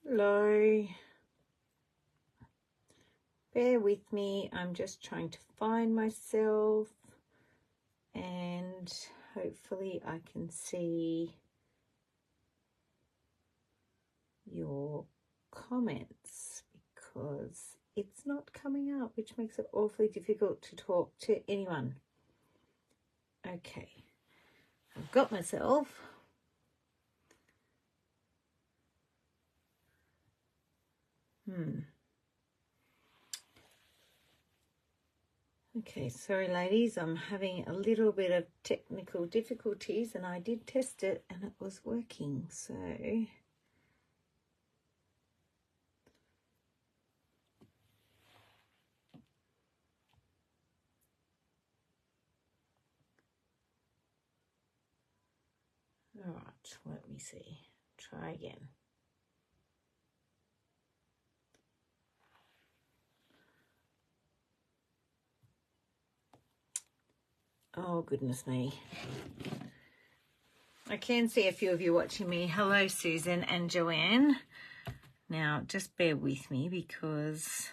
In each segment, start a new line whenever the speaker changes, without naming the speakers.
Hello. Bear with me. I'm just trying to find myself and hopefully I can see your comments because it's not coming up, which makes it awfully difficult to talk to anyone. Okay, I've got myself. Okay, sorry ladies, I'm having a little bit of technical difficulties and I did test it and it was working, so all right, let me see. Try again. Oh, goodness me. I can see a few of you watching me. Hello, Susan and Joanne. Now, just bear with me because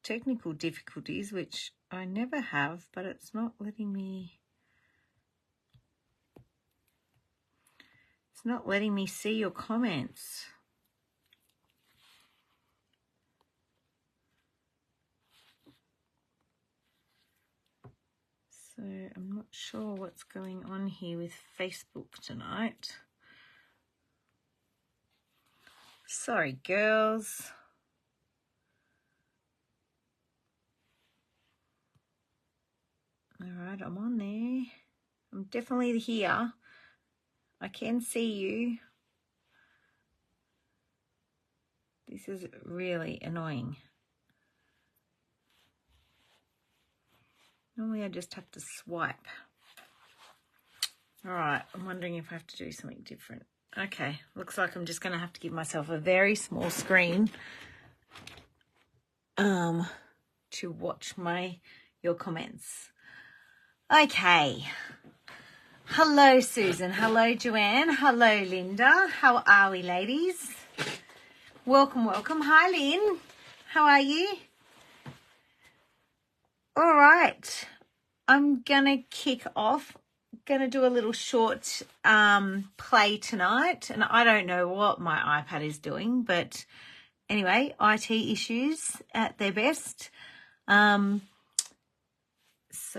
technical difficulties, which I never have, but it's not letting me... It's not letting me see your comments. So I'm not sure what's going on here with Facebook tonight. Sorry, girls. All right, I'm on there. I'm definitely here. I can see you. This is really annoying. Normally I just have to swipe. All right, I'm wondering if I have to do something different. Okay, looks like I'm just going to have to give myself a very small screen to watch your comments. Okay. Hello, Susan. Hello, Joanne. Hello, Linda. How are we, ladies? Welcome, welcome. Hi, Lynn. How are you? All right. I'm going to kick off. Going to do a little short play tonight. And I don't know what my iPad is doing, but anyway, IT issues at their best. So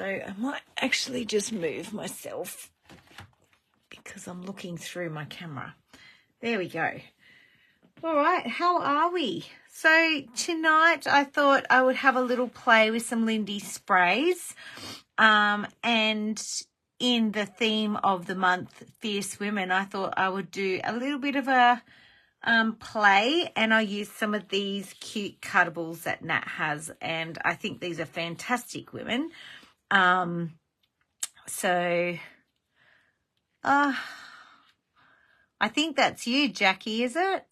I might actually just move myself because I'm looking through my camera. There we go. All right, how are we? So tonight I thought I would have a little play with some Lindy sprays. And in the theme of the month, Fierce Women, I thought I would do a little bit of a play, and I used some of these cute cuttables that Nat has, and I think these are fantastic women. So I think that's you, Jackie, is it?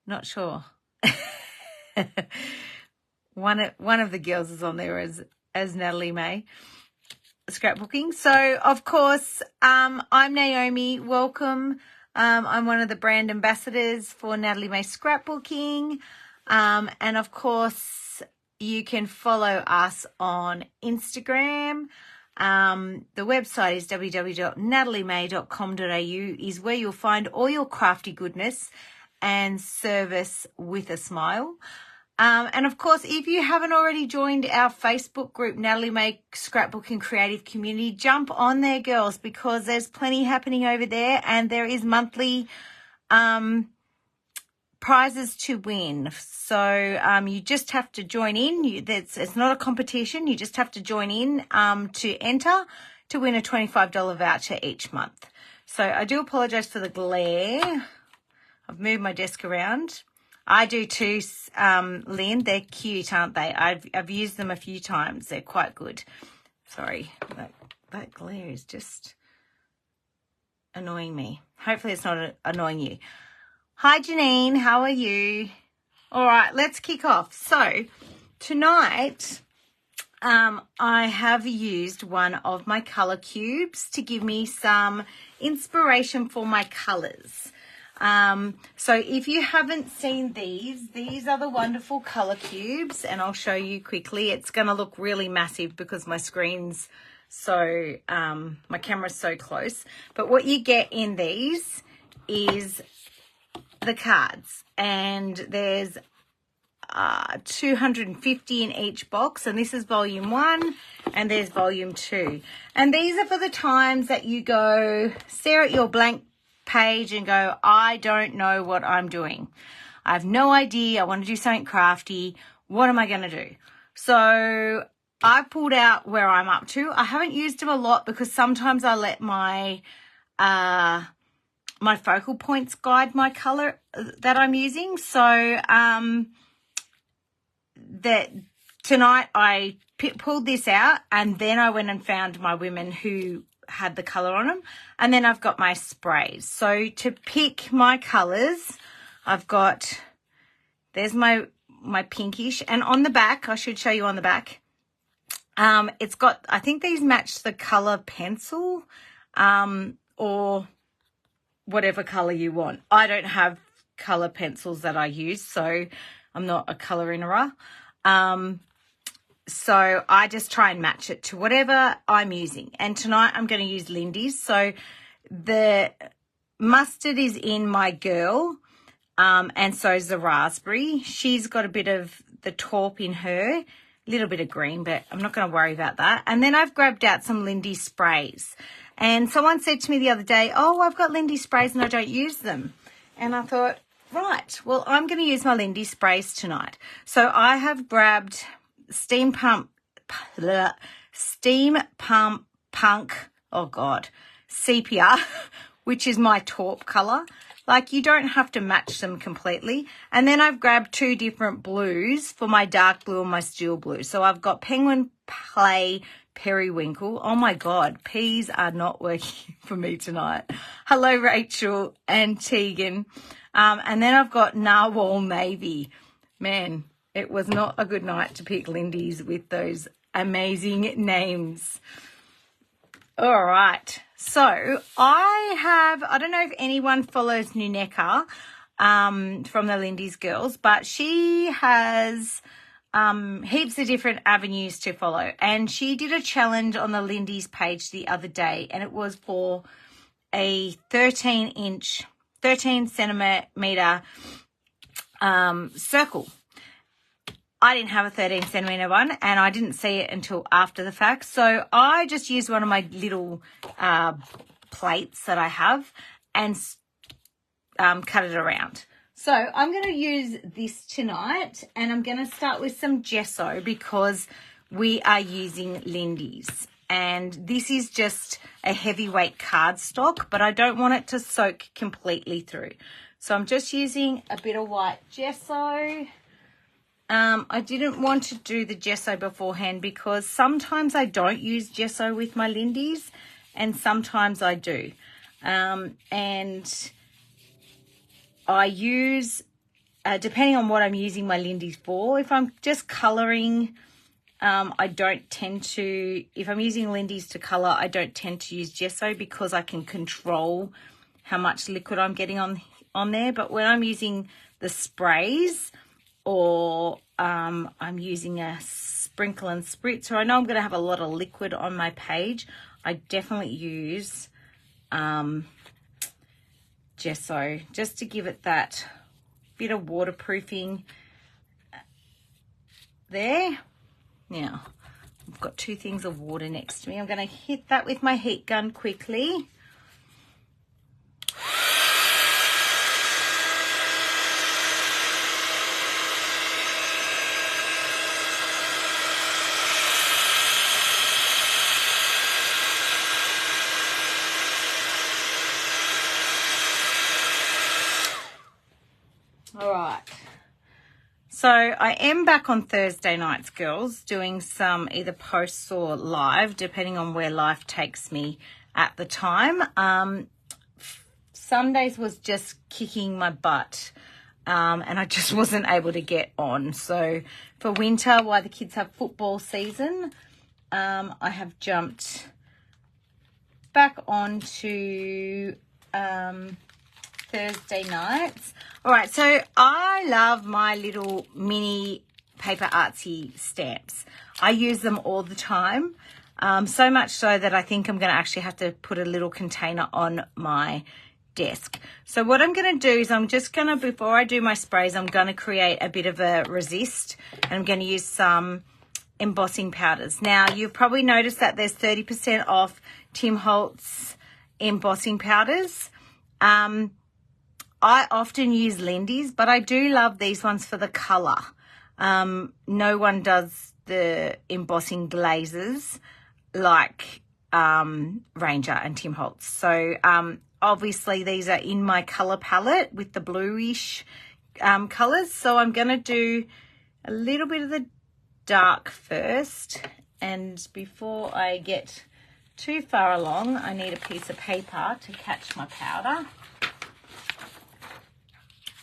Not sure. One of the girls is on there as Natalie May scrapbooking. So of course, I'm Naomi. Welcome. I'm one of the brand ambassadors for Natalie May Scrapbooking. And of course, you can follow us on Instagram. The website is www.nataliemay.com.au is where you'll find all your crafty goodness and service with a smile. And of course, if you haven't already joined our Facebook group, Natalie May Scrapbooking Creative Community, jump on there, girls, because there's plenty happening over there, and there is monthly prizes to win. So you just have to join in. It's not a competition. You just have to join in to enter to win a $25 voucher each month. So I do apologize for the glare. I've moved my desk around. I do too, Lynn. They're cute, aren't they? I've used them a few times. They're quite good. Sorry, that glare is just annoying me. Hopefully it's not annoying you. Hi, Janine. How are you? All right, let's kick off. So tonight I have used one of my color cubes to give me some inspiration for my colors. So if you haven't seen these are the wonderful color cubes, and I'll show you quickly. It's going to look really massive because my screen's so, my camera's so close. But what you get in these is the cards, and there's 250 in each box, and this is volume 1 and there's volume 2, and these are for the times that you go stare at your blank page and go, I don't know what I'm doing. I have no idea. I want to do something crafty. What am I going to do? So I pulled out where I'm up to. I haven't used them a lot because sometimes I let my my focal points guide my color that I'm using. So that tonight I pulled this out, and then I went and found my women who had the color on them, and then I've got my sprays. So to pick my colors, I've got, there's my pinkish, and on the back, I should show you on the back, it's got, I think these match the color pencil, or whatever color you want. I don't have color pencils that I use, so I'm not a colorinera. So I just try and match it to whatever I'm using. And tonight I'm going to use Lindy's. So the mustard is in my girl, and so is the raspberry. She's got a bit of the taupe in her, a little bit of green, but I'm not going to worry about that. And then I've grabbed out some Lindy sprays. And someone said to me the other day, oh, I've got Lindy sprays and I don't use them. And I thought, right, well, I'm going to use my Lindy sprays tonight. So I have grabbed Steam Pump Punk, oh God, Sepia, which is my taupe color. Like, you don't have to match them completely. And then I've grabbed 2 different blues for my dark blue and my steel blue. So I've got Penguin Play Periwinkle. Oh my God, peas are not working for me tonight. Hello, Rachel and Tegan. And then I've got Narwhal Navy. Man, it was not a good night to pick Lindy's with those amazing names. All right. So I don't know if anyone follows Nuneka from the Lindy's Girls, but she has heaps of different avenues to follow. And she did a challenge on the Lindy's page the other day, and it was for a 13 centimeter circle. I didn't have a 13 centimeter one, and I didn't see it until after the fact. So I just used one of my little plates that I have and cut it around. So I'm going to use this tonight, and I'm going to start with some gesso because we are using Lindy's. And this is just a heavyweight cardstock, but I don't want it to soak completely through. So I'm just using a bit of white gesso. I didn't want to do the gesso beforehand because sometimes I don't use gesso with my Lindy's and sometimes I do. And I use, depending on what I'm using my Lindy's for, if I'm just colouring, I don't tend to, if I'm using Lindy's to colour, I don't tend to use gesso because I can control how much liquid I'm getting on there. But when I'm using the sprays, or I'm using a sprinkle and spritz, or I know I'm going to have a lot of liquid on my page, I definitely use gesso just to give it that bit of waterproofing there. Now, I've got 2 things of water next to me. I'm going to hit that with my heat gun quickly. All right, so I am back on Thursday nights, girls, doing some either posts or live, depending on where life takes me at the time. Sundays was just kicking my butt and I just wasn't able to get on. So for winter, while the kids have football season, I have jumped back onto Thursday nights. All right, so I love my little mini paper artsy stamps. I use them all the time, so much so that I think I'm going to actually have to put a little container on my desk. So what I'm going to do is I'm just going to, before I do my sprays, I'm going to create a bit of a resist, and I'm going to use some embossing powders. Now, you've probably noticed that there's 30% off Tim Holtz embossing powders. I often use Lindy's, but I do love these ones for the colour. No one does the embossing glazes like Ranger and Tim Holtz. So obviously these are in my colour palette with the bluish colours. So I'm going to do a little bit of the dark first. And before I get too far along, I need a piece of paper to catch my powder.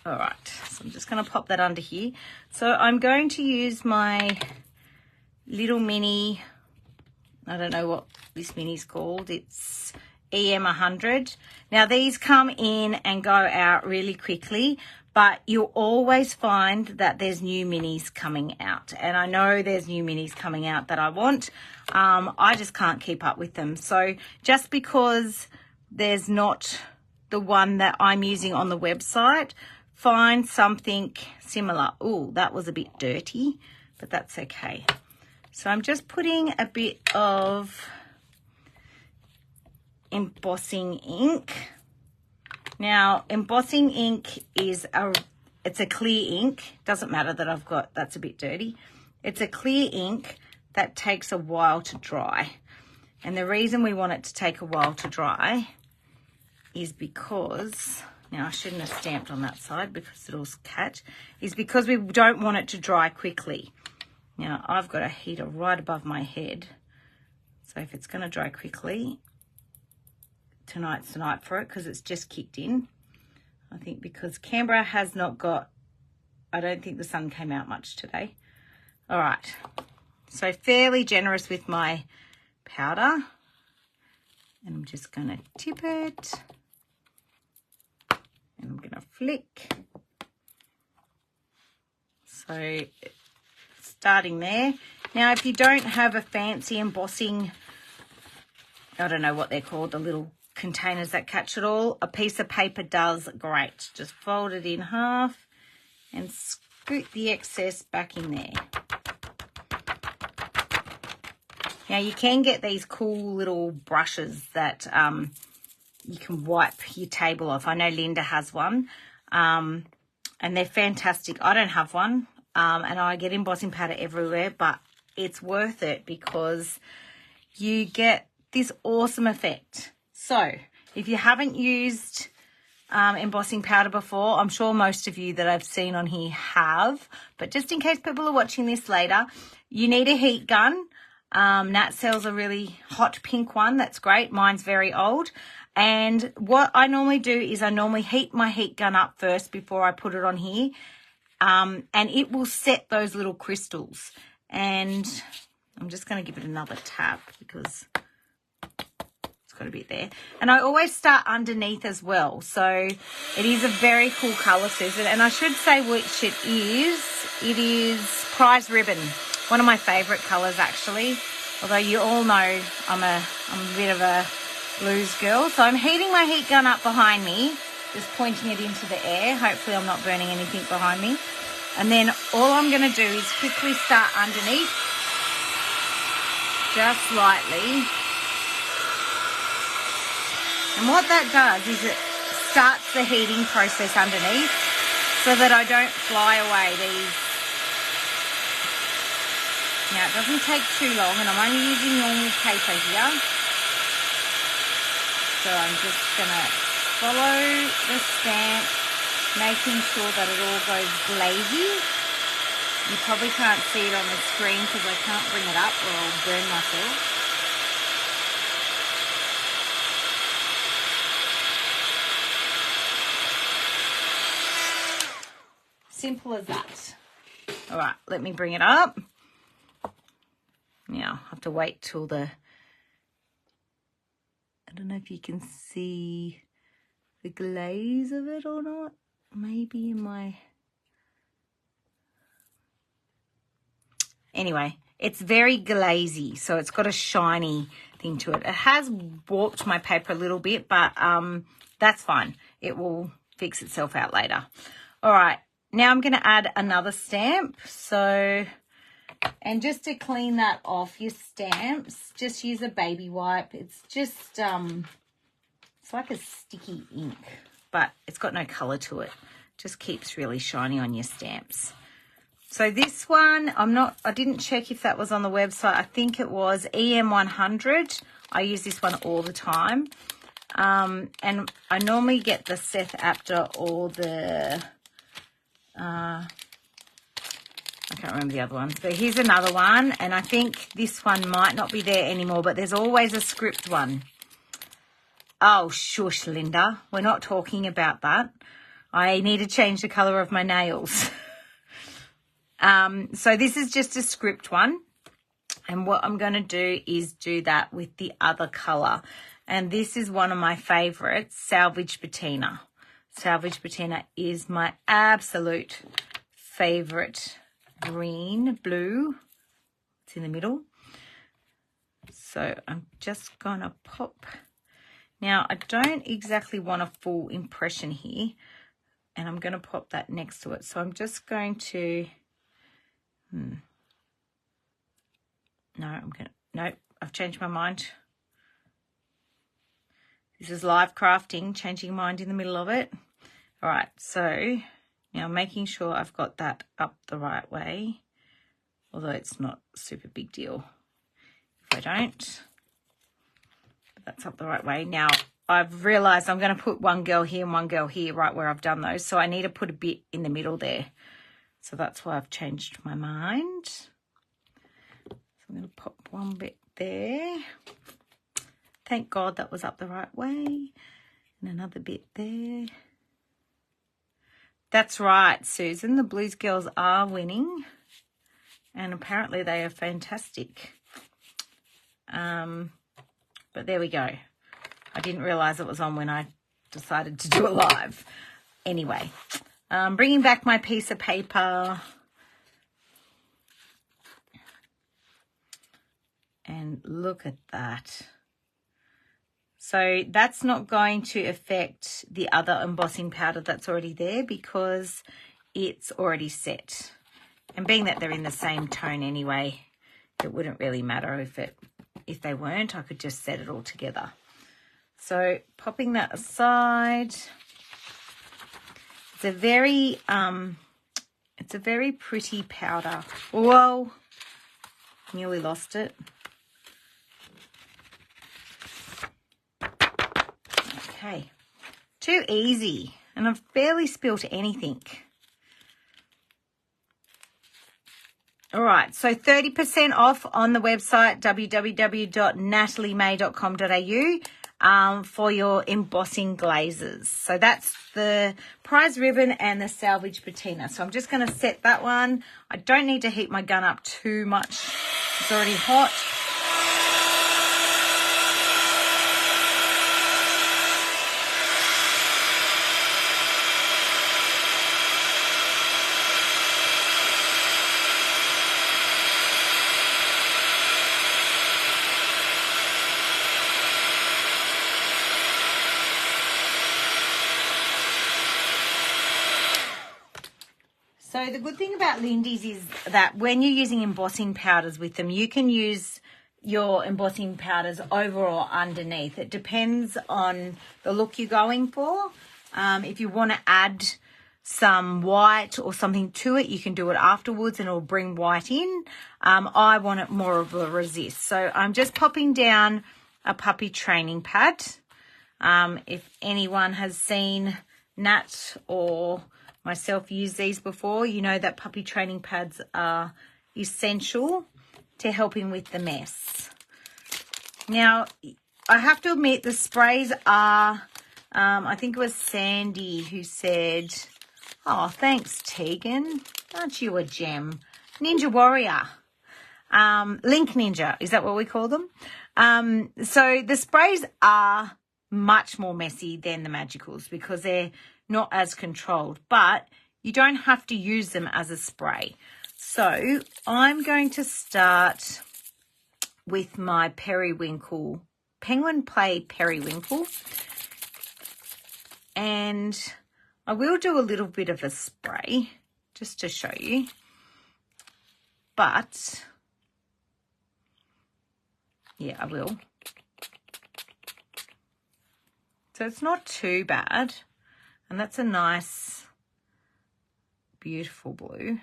All right, so I'm just going to pop that under here. So I'm going to use my little mini, I don't know what this mini's called. It's EM100. Now, these come in and go out really quickly, but you'll always find that there's new minis coming out. And I know there's new minis coming out that I want. I just can't keep up with them. So just because there's not the one that I'm using on the website, find something similar. Oh, that was a bit dirty, but that's okay. So I'm just putting a bit of embossing ink. Now, embossing ink is it's a clear ink. Doesn't matter that that's a bit dirty. It's a clear ink that takes a while to dry. And the reason we want it to take a while to dry is because, now I shouldn't have stamped on that side because it'll catch, is because we don't want it to dry quickly. Now, I've got a heater right above my head. So if it's going to dry quickly, tonight's the night for it because it's just kicked in. I think because Canberra has not got, I don't think the sun came out much today. All right. So fairly generous with my powder. And I'm just going to tip it. And I'm going to flick. So starting there. Now, if you don't have a fancy embossing, I don't know what they're called, the little containers that catch it all, a piece of paper does great. Just fold it in half and scoot the excess back in there. Now, you can get these cool little brushes that you can wipe your table off. I know Linda has one, and they're fantastic. I don't have one, and I get embossing powder everywhere, but it's worth it because you get this awesome effect. So if you haven't used embossing powder before, I'm sure most of you that I've seen on here have, but just in case people are watching this later, you need a heat gun. Nat sells a really hot pink one. That's great. Mine's very old. And what I normally do is I normally heat my heat gun up first before I put it on here. And it will set those little crystals. And I'm just going to give it another tap because it's got a bit there. And I always start underneath as well. So it is a very cool colour, Susan. And I should say which it is. It is Prize Ribbon. One of my favourite colours, actually. Although you all know I'm a bit of a blues girl. So I'm heating my heat gun up behind me, just pointing it into the air. Hopefully I'm not burning anything behind me. And then all I'm going to do is quickly start underneath, just lightly. And what that does is it starts the heating process underneath so that I don't fly away these. Now, it doesn't take too long, and I'm only using normal paper here. So I'm just going to follow the stamp, making sure that it all goes glazy. You probably can't see it on the screen because I can't bring it up or I'll burn myself. Simple as that. All right, let me bring it up. Now, I have to wait till I don't know if you can see the glaze of it or not. Maybe in my... Anyway, it's very glazy, so it's got a shiny thing to it. It has warped my paper a little bit, but that's fine. It will fix itself out later. All right, now I'm going to add another stamp. So, and just to clean that off your stamps, just use a baby wipe. It's just, it's like a sticky ink, but it's got no color to it. Just keeps really shiny on your stamps. So this one, I didn't check if that was on the website. I think it was EM100. I use this one all the time. And I normally get the Seth Apter or the, I can't remember the other ones, but here's another one. And I think this one might not be there anymore, but there's always a script one. Oh, shush, Linda. We're not talking about that. I need to change the color of my nails. So this is just a script one. And what I'm going to do is do that with the other color. And this is one of my favorites, Salvage Patina. Salvage Patina is my absolute favorite blue. It's in the middle. So I'm just going to pop. Now, I don't exactly want a full impression here. And I'm going to pop that next to it. So I'm just going to... No, I've changed my mind. This is live crafting, changing mind in the middle of it. All right, so now making sure I've got that up the right way, although it's not a super big deal if I don't. But that's up the right way. Now, I've realised I'm going to put one girl here and one girl here right where I've done those, so I need to put a bit in the middle there. So that's why I've changed my mind. So I'm going to pop one bit there. Thank God that was up the right way. And another bit there. That's right, Susan. The Blues girls are winning. And apparently they are fantastic. But there we go. I didn't realise it was on when I decided to do it live. Anyway. Bringing back my piece of paper. And look at that. So that's not going to affect the other embossing powder that's already there because it's already set. And being that they're in the same tone anyway, it wouldn't really matter if they weren't. I could just set it all together. So popping that aside. It's a very pretty powder. Whoa, nearly lost it. Okay, too easy, and I've barely spilt anything. All right, so 30% off on the website, www.nataliemay.com.au, for your embossing glazes. So that's the prize ribbon and the salvage patina. So I'm just going to set that one. I don't need to heat my gun up too much. It's already hot. So the good thing about Lindy's is that when you're using embossing powders with them, you can use your embossing powders over or underneath. It depends on the look you're going for. If you want to add some white or something to it, you can do it afterwards and it'll bring white in. I want it more of a resist. So I'm just popping down a puppy training pad. If anyone has seen Nat or myself use these before, you know that puppy training pads are essential to helping with the mess. Now, I have to admit the sprays are, I think it was Sandy who said, Oh, thanks, Tegan. Aren't you a gem? Ninja Warrior. Link Ninja, is that what we call them? So the sprays are much more messy than the magicals because they're not as controlled, but you don't have to use them as a spray. So I'm going to start with my periwinkle, Penguin Play Periwinkle, and I will do a little bit of a spray just to show you, but yeah, I will. So it's not too bad, and that's a nice, beautiful blue.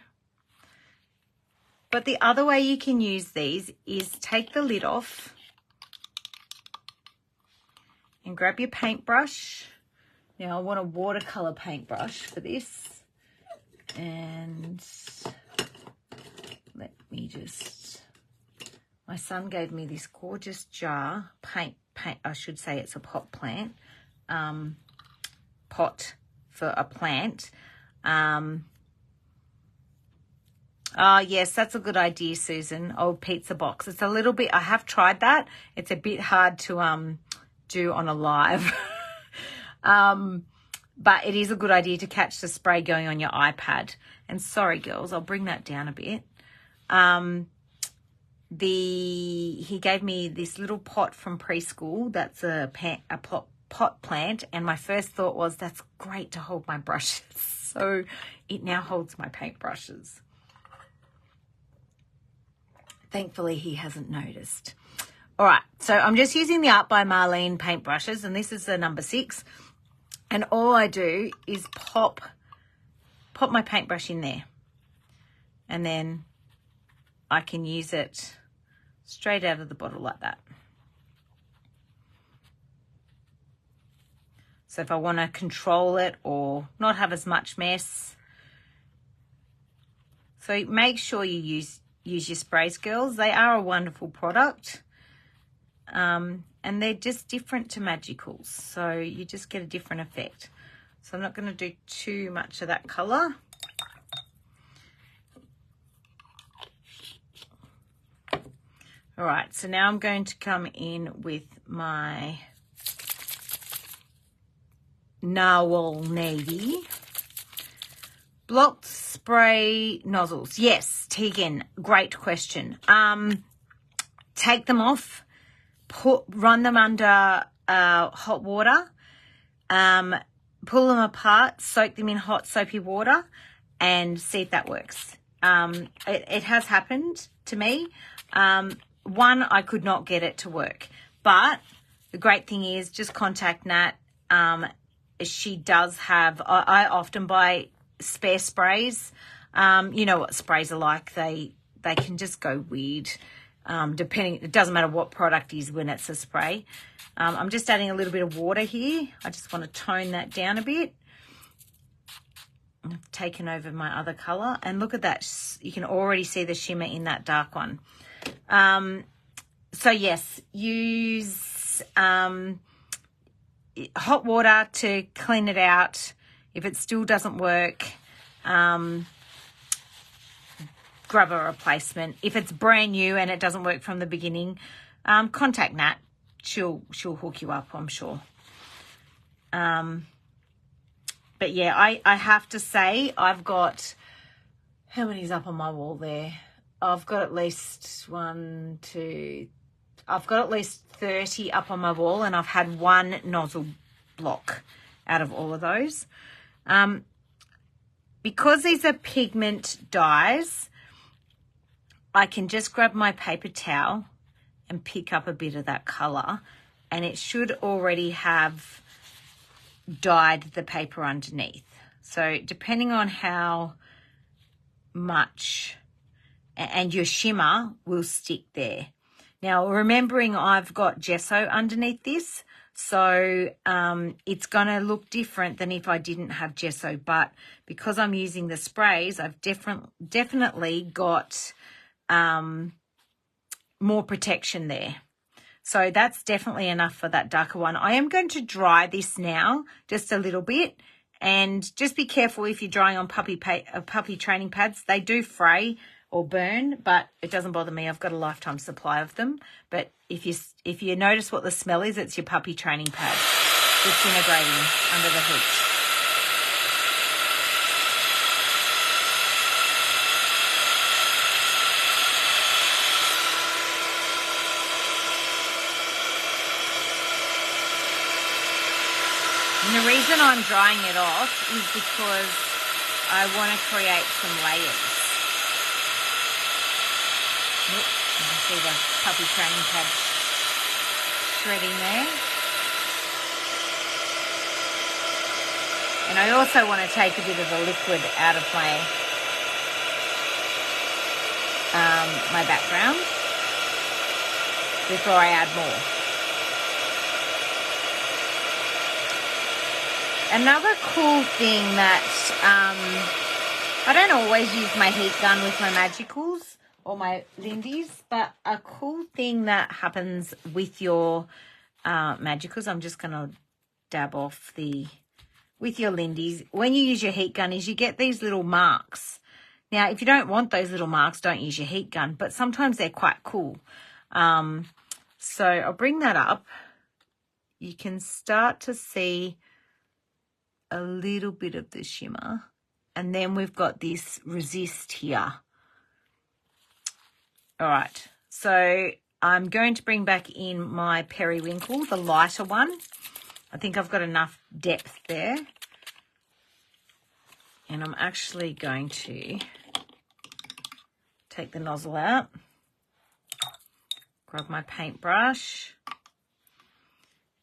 But the other way you can use these is take the lid off and grab your paintbrush. Now I want a watercolor paintbrush for this. And let me just, my son gave me this gorgeous jar, paint, I should say it's a pot plant, pot for a plant. Oh, yes, that's a good idea, Susan. Old pizza box. It's a little bit, I have tried that. It's a bit hard to do on a live. But it is a good idea to catch the spray going on your iPad. And sorry, girls, I'll bring that down a bit. He gave me this little pot from preschool. That's a pot plant. And my first thought was, that's great to hold my brushes. So it now holds my paintbrushes. Thankfully, he hasn't noticed. All right, so I'm just using the Art by Marlene paintbrushes, and this is the number 6. And all I do is pop my paintbrush in there. And then I can use it straight out of the bottle like that. So if I want to control it or not have as much mess. So make sure you use your sprays, girls. They are a wonderful product. And they're just different to magicals. So you just get a different effect. So I'm not going to do too much of that colour. All right, so now I'm going to come in with my Narwhal Navy. Blocked spray nozzles. Yes, Tegan, great question. Take them off. Run them under hot water, pull them apart, soak them in hot soapy water, and see if that works. It has happened to me. One, I could not get it to work, but the great thing is just contact Nat. She does have, I often buy spare sprays. You know what sprays are like. They can just go weird. Depending, it doesn't matter what product is when it's a spray. I'm just adding a little bit of water here. I just want to tone that down a bit. I've taken over my other color, and look at that. You can already see the shimmer in that dark one. So yes, use hot water to clean it out. If it still doesn't work, grab a replacement. If it's brand new and it doesn't work from the beginning, contact Nat. She'll hook you up, I'm sure. But yeah, I have to say, I've got, how many's up on my wall there? I've got at least I've got at least 30 up on my wall, and I've had one nozzle block out of all of those. Because these are pigment dyes, I can just grab my paper towel and pick up a bit of that colour, and it should already have dyed the paper underneath. So depending on how much, and your shimmer will stick there. Now, remembering I've got gesso underneath this, so it's going to look different than if I didn't have gesso, but because I'm using the sprays, I've definitely got more protection there. So that's definitely enough for that darker one. I am going to dry this now just a little bit, And just be careful if you're drying on puppy training pads. They do fray or burn, but it doesn't bother me. I've got a lifetime supply of them. But if you notice what the smell is, it's your puppy training pad disintegrating under the heat. And the reason I'm drying it off is because I want to create some layers. You can see the puppy training pad shredding there. And I also want to take a bit of the liquid out of my background before I add more. Another cool thing that I don't always use my heat gun with my magicals or my Lindies, but a cool thing that happens with your magicals, I'm just going to dab off with your Lindies, when you use your heat gun, is you get these little marks. Now, if you don't want those little marks, don't use your heat gun, but sometimes they're quite cool. So I'll bring that up. You can start to see a little bit of the shimmer, and then we've got this resist here. All right, so I'm going to bring back in my periwinkle, the lighter one. I think I've got enough depth there, and I'm actually going to take the nozzle out, grab my paintbrush,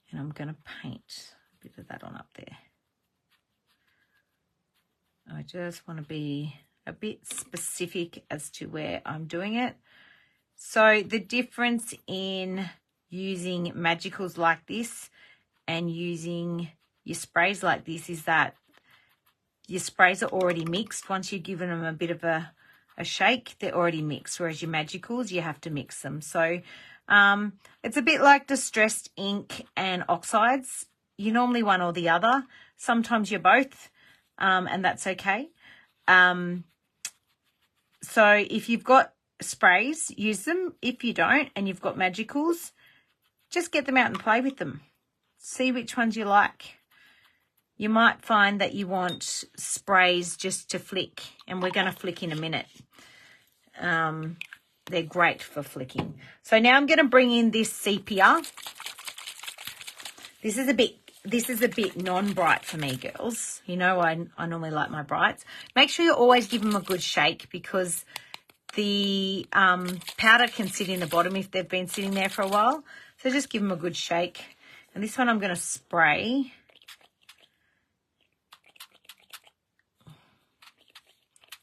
and I'm going to paint a bit of that on up there. I just want to be a bit specific as to where I'm doing it. So the difference in using magicals like this and using your sprays like this is that your sprays are already mixed. Once you've given them a bit of a shake, they're already mixed, whereas your magicals, you have to mix them. So it's a bit like distressed ink and oxides. You're normally one or the other. Sometimes you're both. And that's okay. So if you've got sprays, use them. If you don't and you've got magicals, just get them out and play with them. See which ones you like. You might find that you want sprays just to flick, and we're going to flick in a minute. They're great for flicking. So now I'm going to bring in this sepia. This is a bit non-bright for me, girls. You know, I normally like my brights. Make sure you always give them a good shake, because the powder can sit in the bottom if they've been sitting there for a while. So just give them a good shake. And this one I'm going to spray.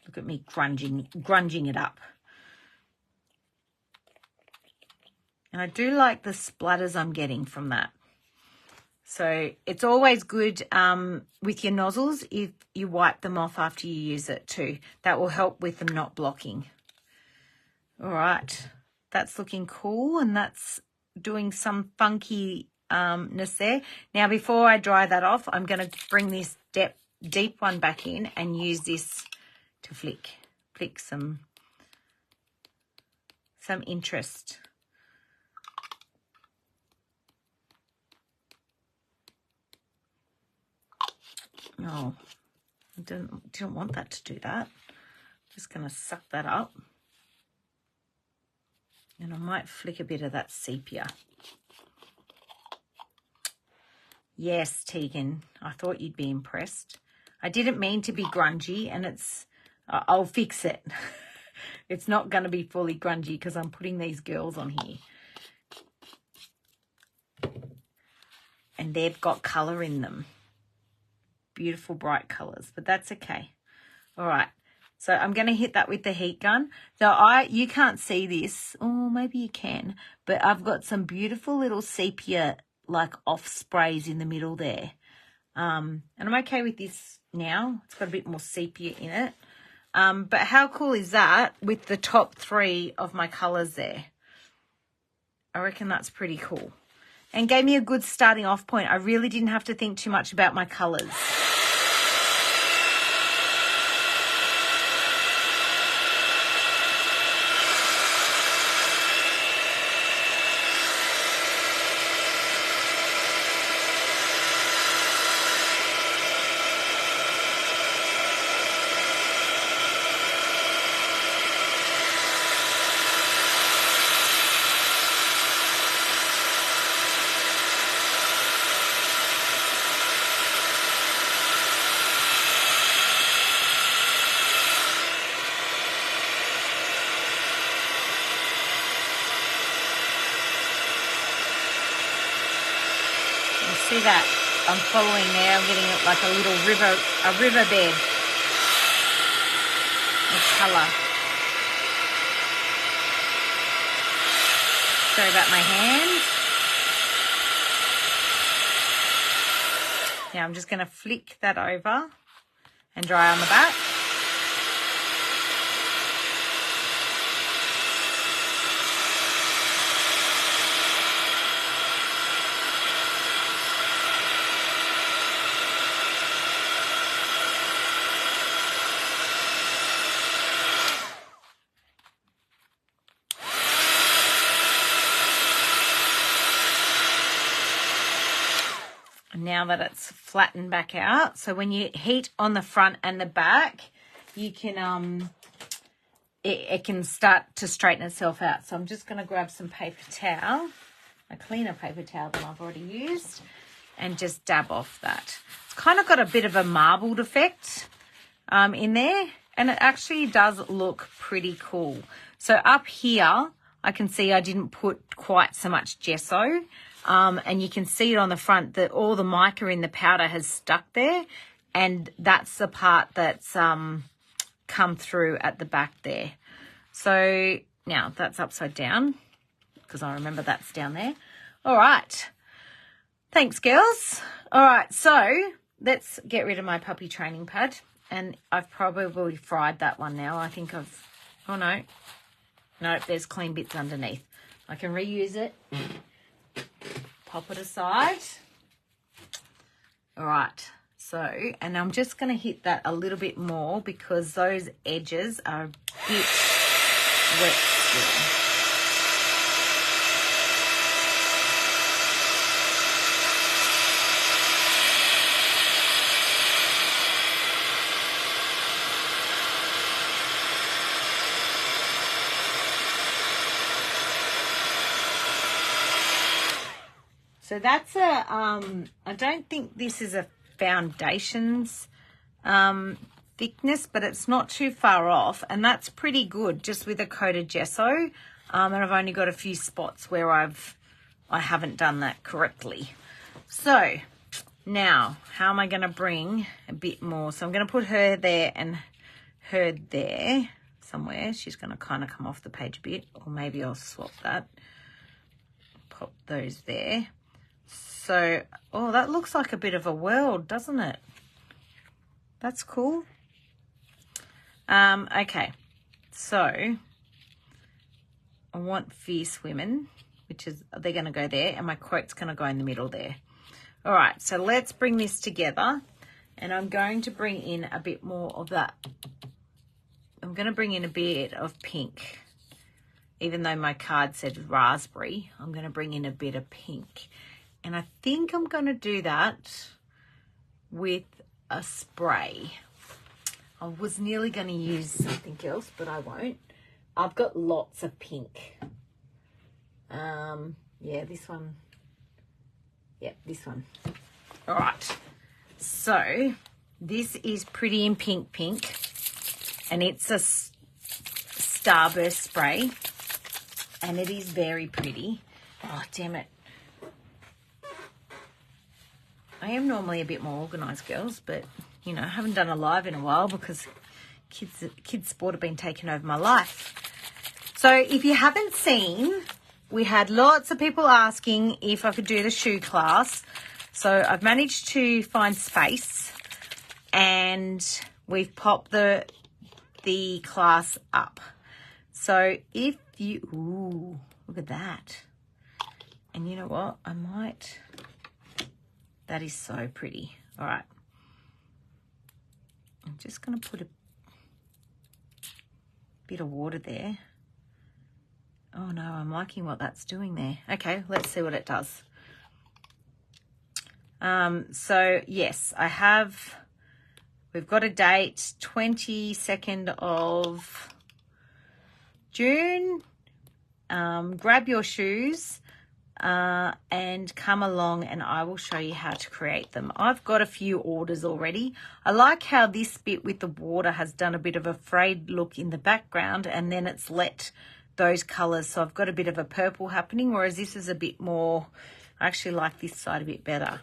Look at me grunging it up. And I do like the splatters I'm getting from that. So it's always good with your nozzles if you wipe them off after you use it too. That will help with them not blocking. All right, that's looking cool, and that's doing some funkiness there. Now, before I dry that off, I'm going to bring this deep one back in and use this to flick some interest. No, I didn't want that to do that. Just going to suck that up. And I might flick a bit of that sepia. Yes, Tegan, I thought you'd be impressed. I didn't mean to be grungy, and I'll fix it. It's not going to be fully grungy because I'm putting these girls on here. And they've got colour in them. Beautiful bright colours, but that's okay. All right, so I'm going to hit that with the heat gun. So you can't see this, or maybe you can, but I've got some beautiful little sepia like off sprays in the middle there. And I'm okay with this now. It's got a bit more sepia in it. But how cool is that with the top 3 of my colours there? I reckon that's pretty cool. And gave me a good starting off point. I really didn't have to think too much about my colours. See that? I'm following there. I'm getting it like a little riverbed of colour. Sorry about my hand. Now I'm just going to flick that over and dry on the back. Now that it's flattened back out, so when you heat on the front and the back, you can it can start to straighten itself out. So I'm just going to grab some paper towel, a cleaner paper towel than I've already used, and just dab off that. It's kind of got a bit of a marbled effect in there, and it actually does look pretty cool. So up here I can see I didn't put quite so much gesso. And you can see it on the front that all the mica in the powder has stuck there, and that's the part that's come through at the back there. So now that's upside down because I remember that's down there. All right. Thanks, girls. All right, so let's get rid of my puppy training pad, and I've probably fried that one now. I think oh no, there's clean bits underneath. I can reuse it. Pop it aside. All right, so, and I'm just going to hit that a little bit more because those edges are a bit wet still. So that's I don't think this is a foundations thickness, but it's not too far off, and that's pretty good just with a coat of gesso. And I've only got a few spots where I haven't done that correctly. So now, how am I going to bring a bit more? So I'm going to put her there and her there somewhere. She's going to kind of come off the page a bit, or maybe I'll swap that. Pop those there. So, oh, that looks like a bit of a world, doesn't it? That's cool. Okay, so I want fierce women, which is, they're going to go there, and my quote's going to go in the middle there. All right, so let's bring this together, and I'm going to bring in a bit more of that. I'm going to bring in a bit of pink. Even though my card said raspberry, I'm going to bring in a bit of pink. And I think I'm going to do that with a spray. I was nearly going to use something else, but I won't. I've got lots of pink. Yeah, this one. Yep, this one. All right. So this is Pretty in Pink, and it's a Starburst spray, and it is very pretty. Oh, damn it. I am normally a bit more organised, girls, but, you know, I haven't done a live in a while because kids sport have been taking over my life. So if you haven't seen, we had lots of people asking if I could do the shoe class. So I've managed to find space, and we've popped the class up. So if you, ooh, look at that. And you know what? I might... That is so pretty. All right. I'm just going to put a bit of water there. Oh, no, I'm liking what that's doing there. Okay, let's see what it does. So, yes, we've got a date, 22nd of June. Grab your shoes. And come along and I will show you how to create them. I've got a few orders already. I like how this bit with the water has done a bit of a frayed look in the background, and then it's let those colours. So I've got a bit of a purple happening, whereas this is a bit more, I actually like this side a bit better.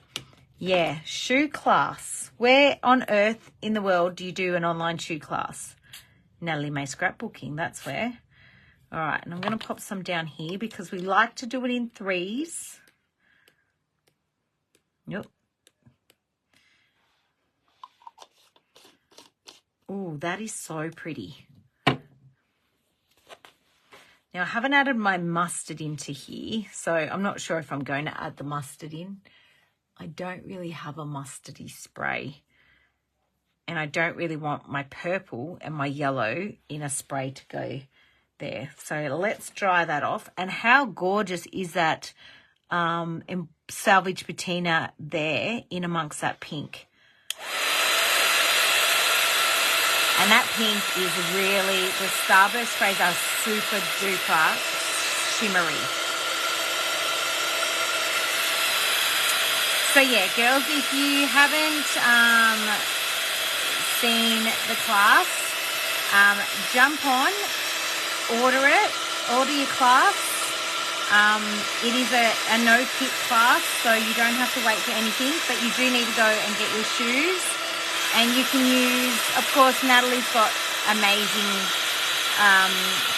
Yeah, shoe class. Where on earth in the world do you do an online shoe class? Natalie May Scrapbooking, that's where. All right, and I'm going to pop some down here because we like to do it in threes. Yep. Oh, that is so pretty. Now, I haven't added my mustard into here, so I'm not sure if I'm going to add the mustard in. I don't really have a mustardy spray. And I don't really want my purple and my yellow in a spray to go there. So let's dry that off. And how gorgeous is that salvage patina there in amongst that pink? And that pink is really, the Starburst sprays are super duper shimmery. So yeah, girls, if you haven't seen the class, jump on, order your class. It is a no-kit class, so you don't have to wait for anything, but you do need to go and get your shoes. And you can use, of course, Natalie's got amazing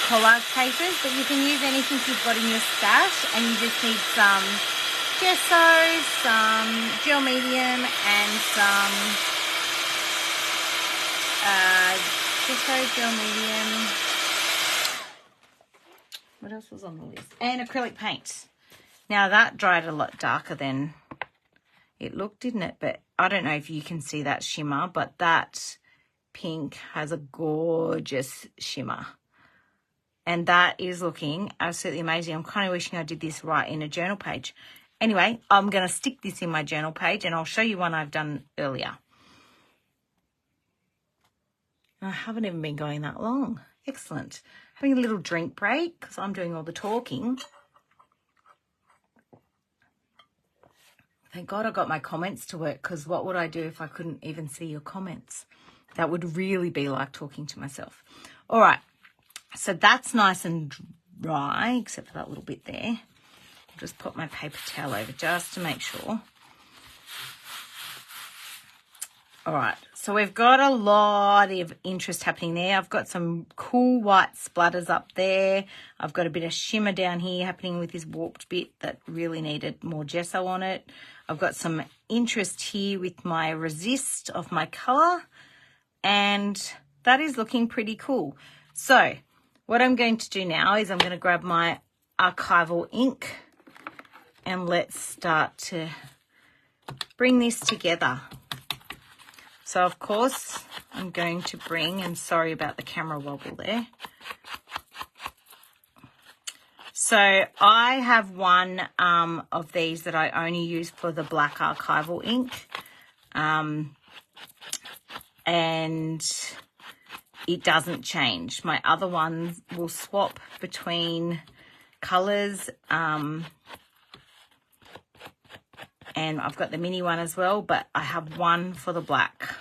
collar cases, but you can use anything you've got in your stash, and you just need some gesso, some gel medium, and some gesso, gel medium. What else was on the list? And acrylic paint. Now that dried a lot darker than it looked, didn't it? But I don't know if you can see that shimmer, but that pink has a gorgeous shimmer. And that is looking absolutely amazing. I'm kind of wishing I did this right in a journal page. Anyway, I'm going to stick this in my journal page and I'll show you one I've done earlier. I haven't even been going that long. Excellent. Having a little drink break because I'm doing all the talking. Thank God I got my comments to work, because what would I do if I couldn't even see your comments? That would really be like talking to myself. All right, so that's nice and dry, except for that little bit there. I'll just put my paper towel over just to make sure. All right, so we've got a lot of interest happening there. I've got some cool white splatters up there. I've got a bit of shimmer down here happening with this warped bit that really needed more gesso on it. I've got some interest here with my resist of my colour, and that is looking pretty cool. So what I'm going to do now is I'm going to grab my archival ink and let's start to bring this together. So, of course, I'm going to bring, and sorry about the camera wobble there. So, I have one of these that I only use for the black archival ink. And it doesn't change. My other ones will swap between colours. And I've got the mini one as well, but I have one for the black.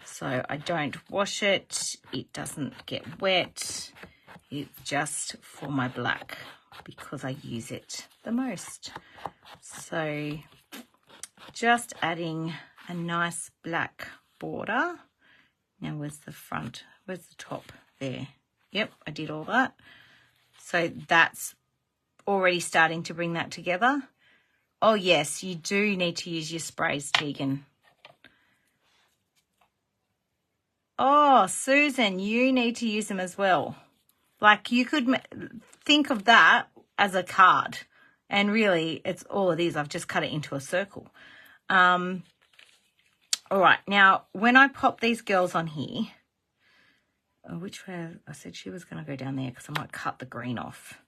So I don't wash it. It doesn't get wet. It's just for my black because I use it the most. So just adding a nice black border. Now where's the front? Where's the top? There. Yep, I did all that. So that's already starting to bring that together. Oh, yes, you do need to use your sprays, Tegan. Oh, Susan, you need to use them as well. Like, you could think of that as a card. And really, it's all it is. I've just cut it into a circle. All right, now, when I pop these girls on here, which way? I said she was going to go down there because I might cut the green off.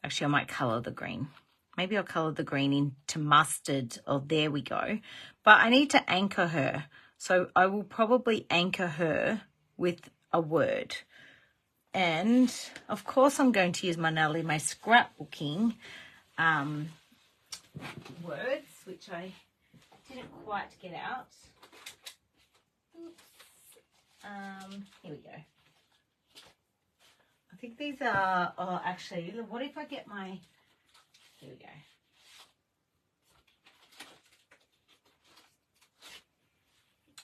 Actually, I might colour the green. Maybe I'll colour the green into mustard. Oh, there we go. But I need to anchor her. So I will probably anchor her with a word. And, of course, I'm going to use my Natalie May scrapbooking words, which I didn't quite get out. Oops. Here we go. I think these are, oh, actually, what if I get my... Here we go.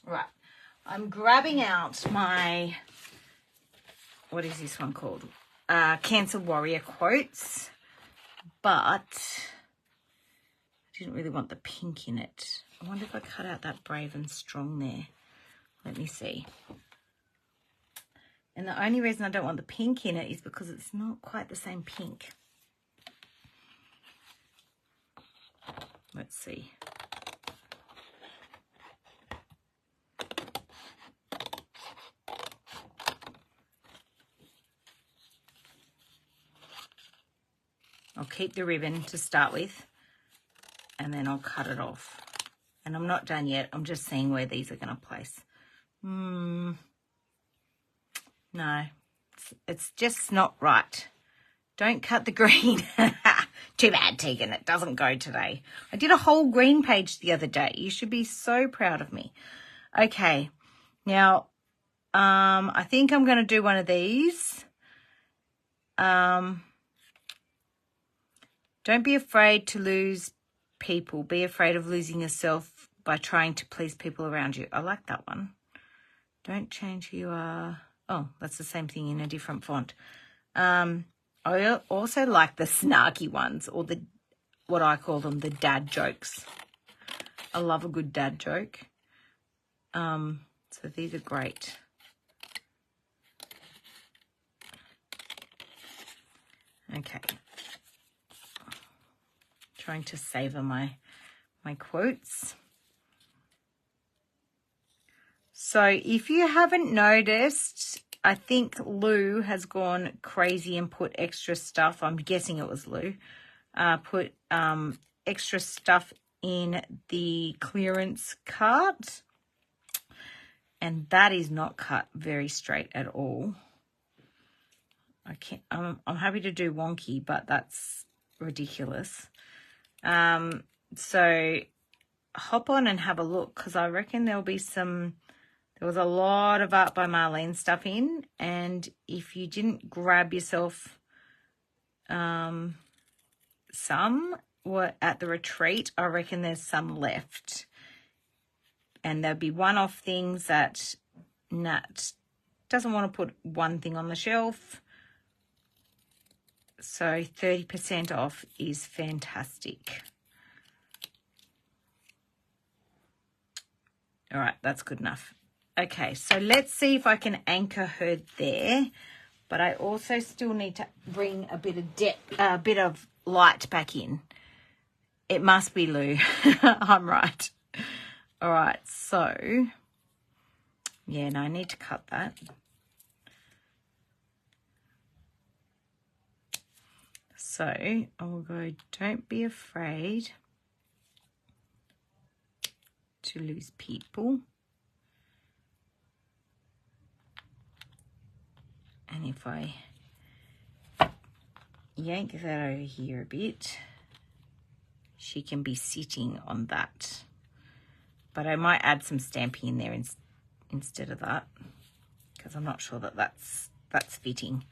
Right. I'm grabbing out my, what is this one called? Cancer Warrior quotes. But I didn't really want the pink in it. I wonder if I cut out that brave and strong there. Let me see. And the only reason I don't want the pink in it is because it's not quite the same pink. Let's see. I'll keep the ribbon to start with, and then I'll cut it off. And I'm not done yet. I'm just seeing where these are going to place. No, it's just not right. Don't cut the green. Too bad, Tegan. It doesn't go today. I did a whole green page the other day. You should be so proud of me. Okay. Now, I think I'm going to do one of these. Don't be afraid to lose people. Be afraid of losing yourself by trying to please people around you. I like that one. Don't change who you are. Oh, that's the same thing in a different font. I also like the snarky ones, or the, what I call them, the dad jokes. I love a good dad joke. So these are great. Okay. Trying to savor my quotes. So if you haven't noticed, I think Lou has gone crazy and put extra stuff. I'm guessing it was Lou. Put extra stuff in the clearance cart. And that is not cut very straight at all. I'm happy to do wonky, but that's ridiculous. So hop on and have a look, because I reckon there'll be some. There was a lot of Art by Marlene stuff in, and if you didn't grab yourself some were at the retreat, I reckon there's some left. And there'll be one-off things that Nat doesn't want to put one thing on the shelf. So 30% off is fantastic. All right, that's good enough. Okay, so let's see if I can anchor her there. But I also still need to bring a bit of light back in. It must be Lou. I'm right. All right, so, yeah, no, I need to cut that. So I will go, don't be afraid to lose people. And if I yank that over here a bit, she can be sitting on that. But I might add some stamping in there instead of that, because I'm not sure that that's fitting.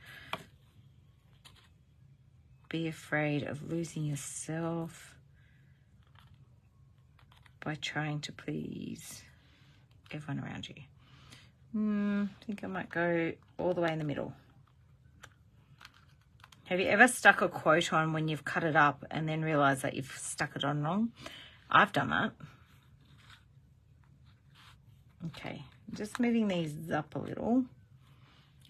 Be afraid of losing yourself by trying to please everyone around you. I think I might go all the way in the middle. Have you ever stuck a quote on when you've cut it up and then realised that you've stuck it on wrong? I've done that. Okay, just moving these up a little.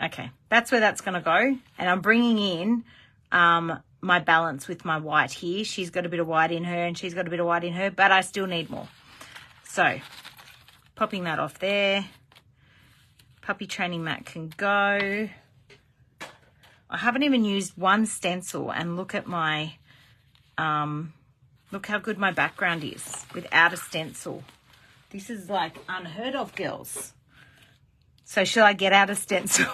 Okay, that's where that's going to go. And I'm bringing in my balance with my white here. She's got a bit of white in her and she's got a bit of white in her, but I still need more. So, popping that off there. Puppy training mat can go. I haven't even used one stencil, and look at my, look how good my background is without a stencil. This is like unheard of, girls. So should I get out a stencil?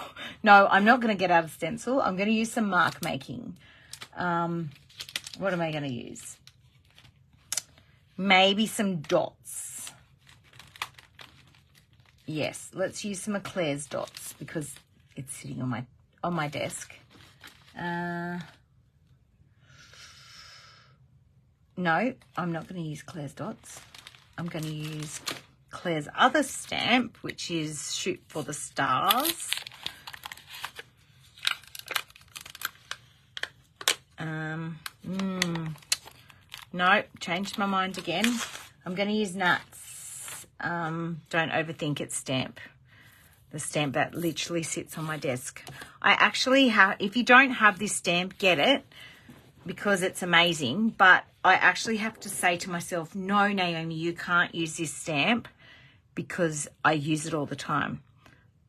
No, I'm not going to get out a stencil. I'm going to use some mark making. What am I going to use? Maybe some dots. Yes, let's use some of Claire's dots because it's sitting on my desk. No, I'm not going to use Claire's dots. I'm going to use Claire's other stamp, which is Shoot for the Stars. No, changed my mind again. I'm going to use Nuts. Don't overthink it stamp. The stamp that literally sits on my desk. I actually have, if you don't have this stamp, get it, because it's amazing. But I actually have to say to myself, no, Naomi, you can't use this stamp because I use it all the time.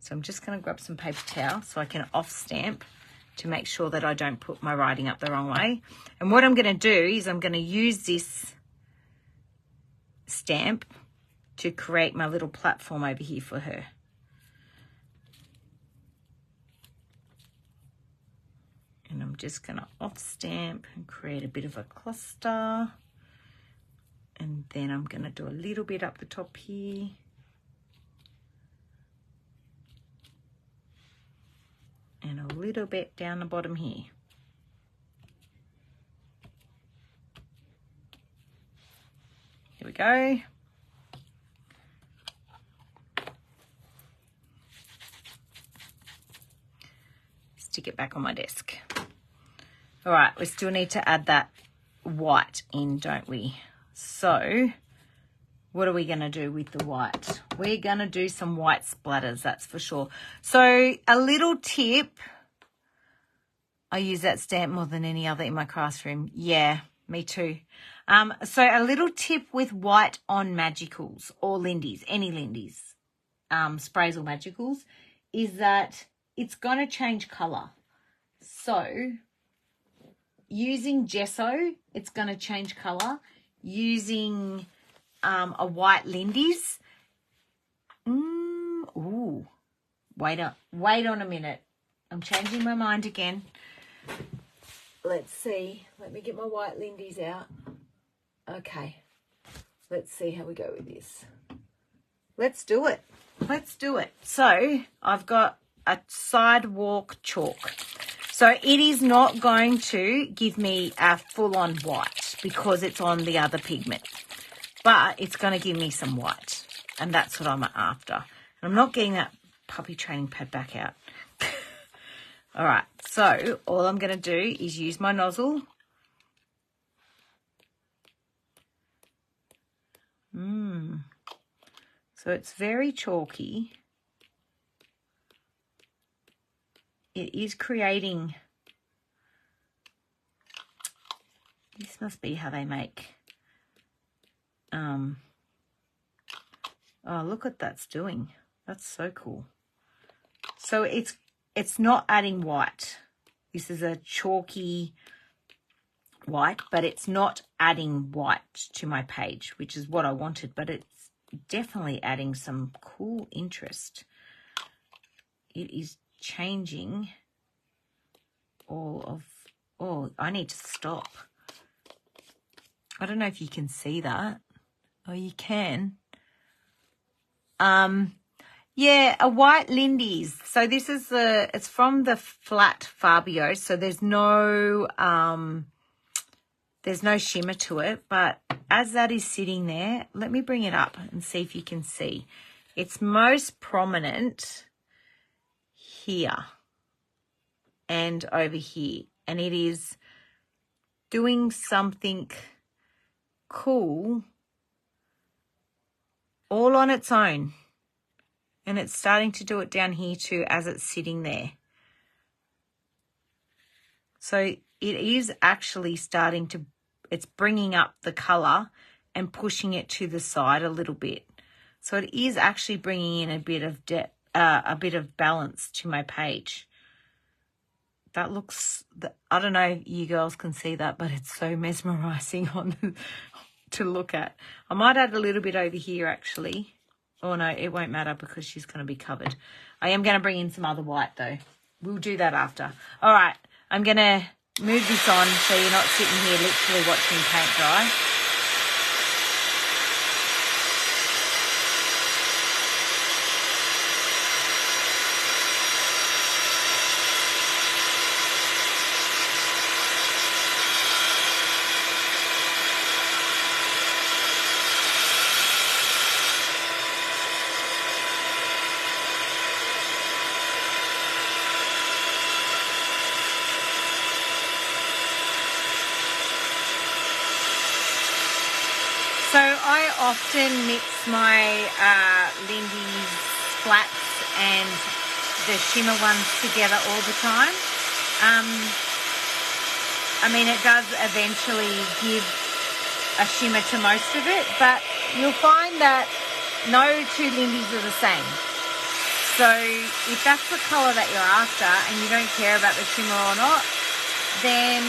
So I'm just going to grab some paper towel so I can off stamp to make sure that I don't put my writing up the wrong way. And what I'm going to do is I'm going to use this stamp to create my little platform over here for her. And I'm just going to off stamp and create a bit of a cluster. And then I'm going to do a little bit up the top here. And a little bit down the bottom here. Here we go. Stick it back on my desk. All right, we still need to add that white in, don't we? So what are we going to do with the white? We're going to do some white splatters, that's for sure. So a little tip, I use that stamp more than any other in my classroom. Yeah, me too. So a little tip with white on magicals or Lindy's, any Lindy's, sprays or magicals, is that it's going to change colour. So using gesso, it's going to change colour. Using a white Lindy's. Ooh, wait on a minute. I'm changing my mind again. Let's see. Let me get my white Lindy's out. Okay. Let's see how we go with this. Let's do it. Let's do it. So I've got a sidewalk chalk. So it is not going to give me a full-on white because it's on the other pigment. But it's going to give me some white. And that's what I'm after. And I'm not getting that puppy training pad back out. All right. So all I'm going to do is use my nozzle. So it's very chalky. It is creating... This must be how they make... Oh, look what that's doing. That's so cool. So it's not adding white. This is a chalky white, but it's not adding white to my page, which is what I wanted, but it's definitely adding some cool interest. It is changing all of... Oh, I need to stop. I don't know if you can see that. Oh, you can. Yeah, a white Lindy's. So this is it's from the flat Fabio. So there's no shimmer to it. But as that is sitting there, let me bring it up and see if you can see. It's most prominent here and over here. And it is doing something cool all on its own. And it's starting to do it down here too as it's sitting there. So it is actually starting to, it's bringing up the colour and pushing it to the side a little bit. So it is actually bringing in a bit of depth, a bit of balance to my page. That looks, I don't know if you girls can see that, but it's so mesmerising to look at. I might add a little bit over here actually. Oh no, it won't matter because she's going to be covered. I am going to bring in some other white though. We'll do that after. All right, I'm going to move this on so you're not sitting here literally watching paint dry. So I often mix my Lindy's flats and the shimmer ones together all the time. I mean, it does eventually give a shimmer to most of it, but you'll find that no two Lindys are the same. So if that's the colour that you're after and you don't care about the shimmer or not, then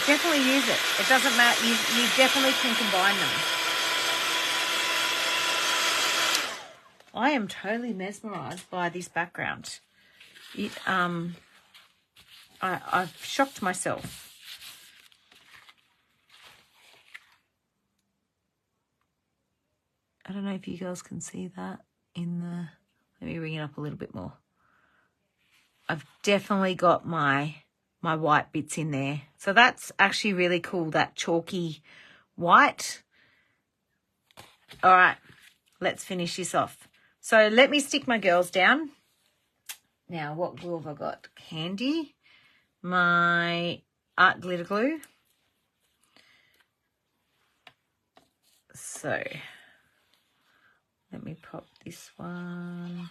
definitely use it. It doesn't matter. You definitely can combine them. I am totally mesmerised by this background. I've shocked myself. I don't know if you girls can see that in the... Let me bring it up a little bit more. I've definitely got my white bits in there. So that's actually really cool, that chalky white. All right, let's finish this off. So let me stick my girls down. Now, what glue have I got? Candy, my art glitter glue. So let me pop this one.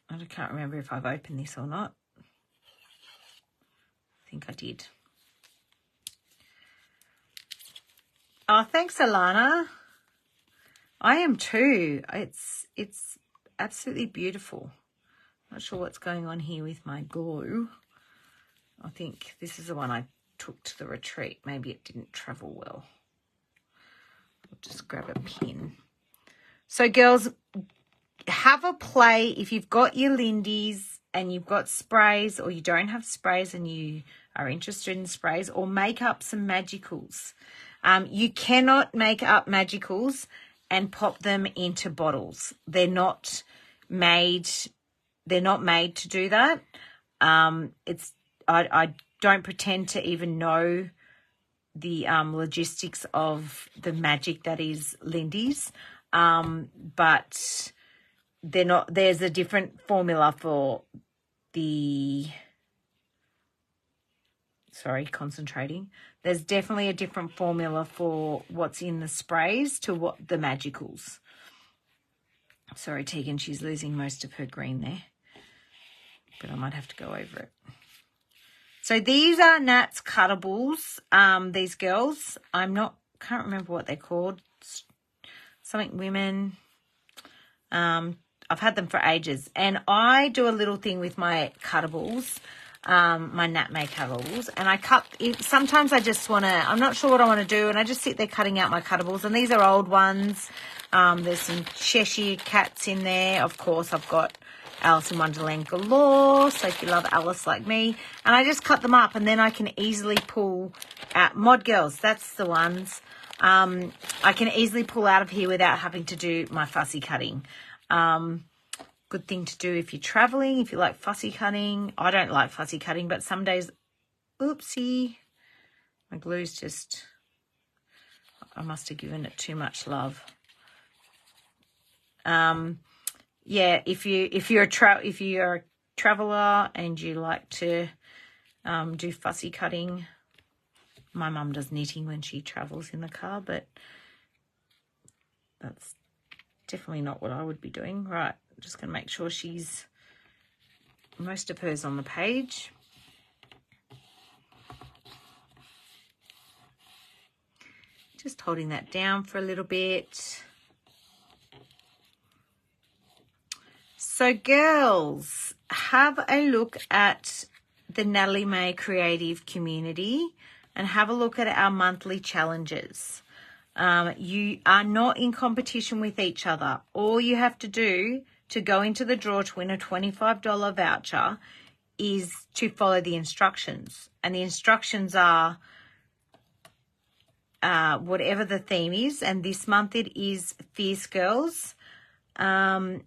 I can't remember if I've opened this or not. I think I did. Oh, thanks, Alana. I am too. It's absolutely beautiful. Not sure what's going on here with my glue. I think this is the one I took to the retreat. Maybe it didn't travel well. I'll just grab a pin. So, girls, have a play. If you've got your Lindy's and you've got sprays, or you don't have sprays and you are interested in sprays, or make up some magicals. You cannot make up magicals and pop them into bottles. They're not made to do that. I don't pretend to even know the logistics of the magic that is Lindy's, but they're not. There's a different formula for the. Sorry, concentrating. There's definitely a different formula for what's in the sprays to what the magicals. Sorry, Tegan, she's losing most of her green there, but I might have to go over it. So these are Nat's cuttables. These girls, can't remember what they're called. Something women. I've had them for ages, and I do a little thing with my cuttables. My Nat May cuttables, and I cut it. Sometimes I just want to, I'm not sure what I want to do, and I just sit there cutting out my cuttables, and these are old ones. There's some Cheshire cats in there. Of course, I've got Alice in Wonderland galore, so if you love Alice like me, and I just cut them up, and then I can easily pull out Mod Girls. That's the ones. I can easily pull out of here without having to do my fussy cutting. Good thing to do if you're traveling, if you like fussy cutting. I don't like fussy cutting, but some days, oopsie, my glue's just, I must have given it too much love. Yeah, if you're a traveler and you like to do fussy cutting, my mum does knitting when she travels in the car, but that's definitely not what I would be doing. Right. I'm just going to make sure most of hers on the page. Just holding that down for a little bit. So girls, have a look at the Natalie May Creative Community and have a look at our monthly challenges. You are not in competition with each other. All you have to do to go into the draw to win a $25 voucher is to follow the instructions. And the instructions are whatever the theme is. And this month it is Fierce Girls. And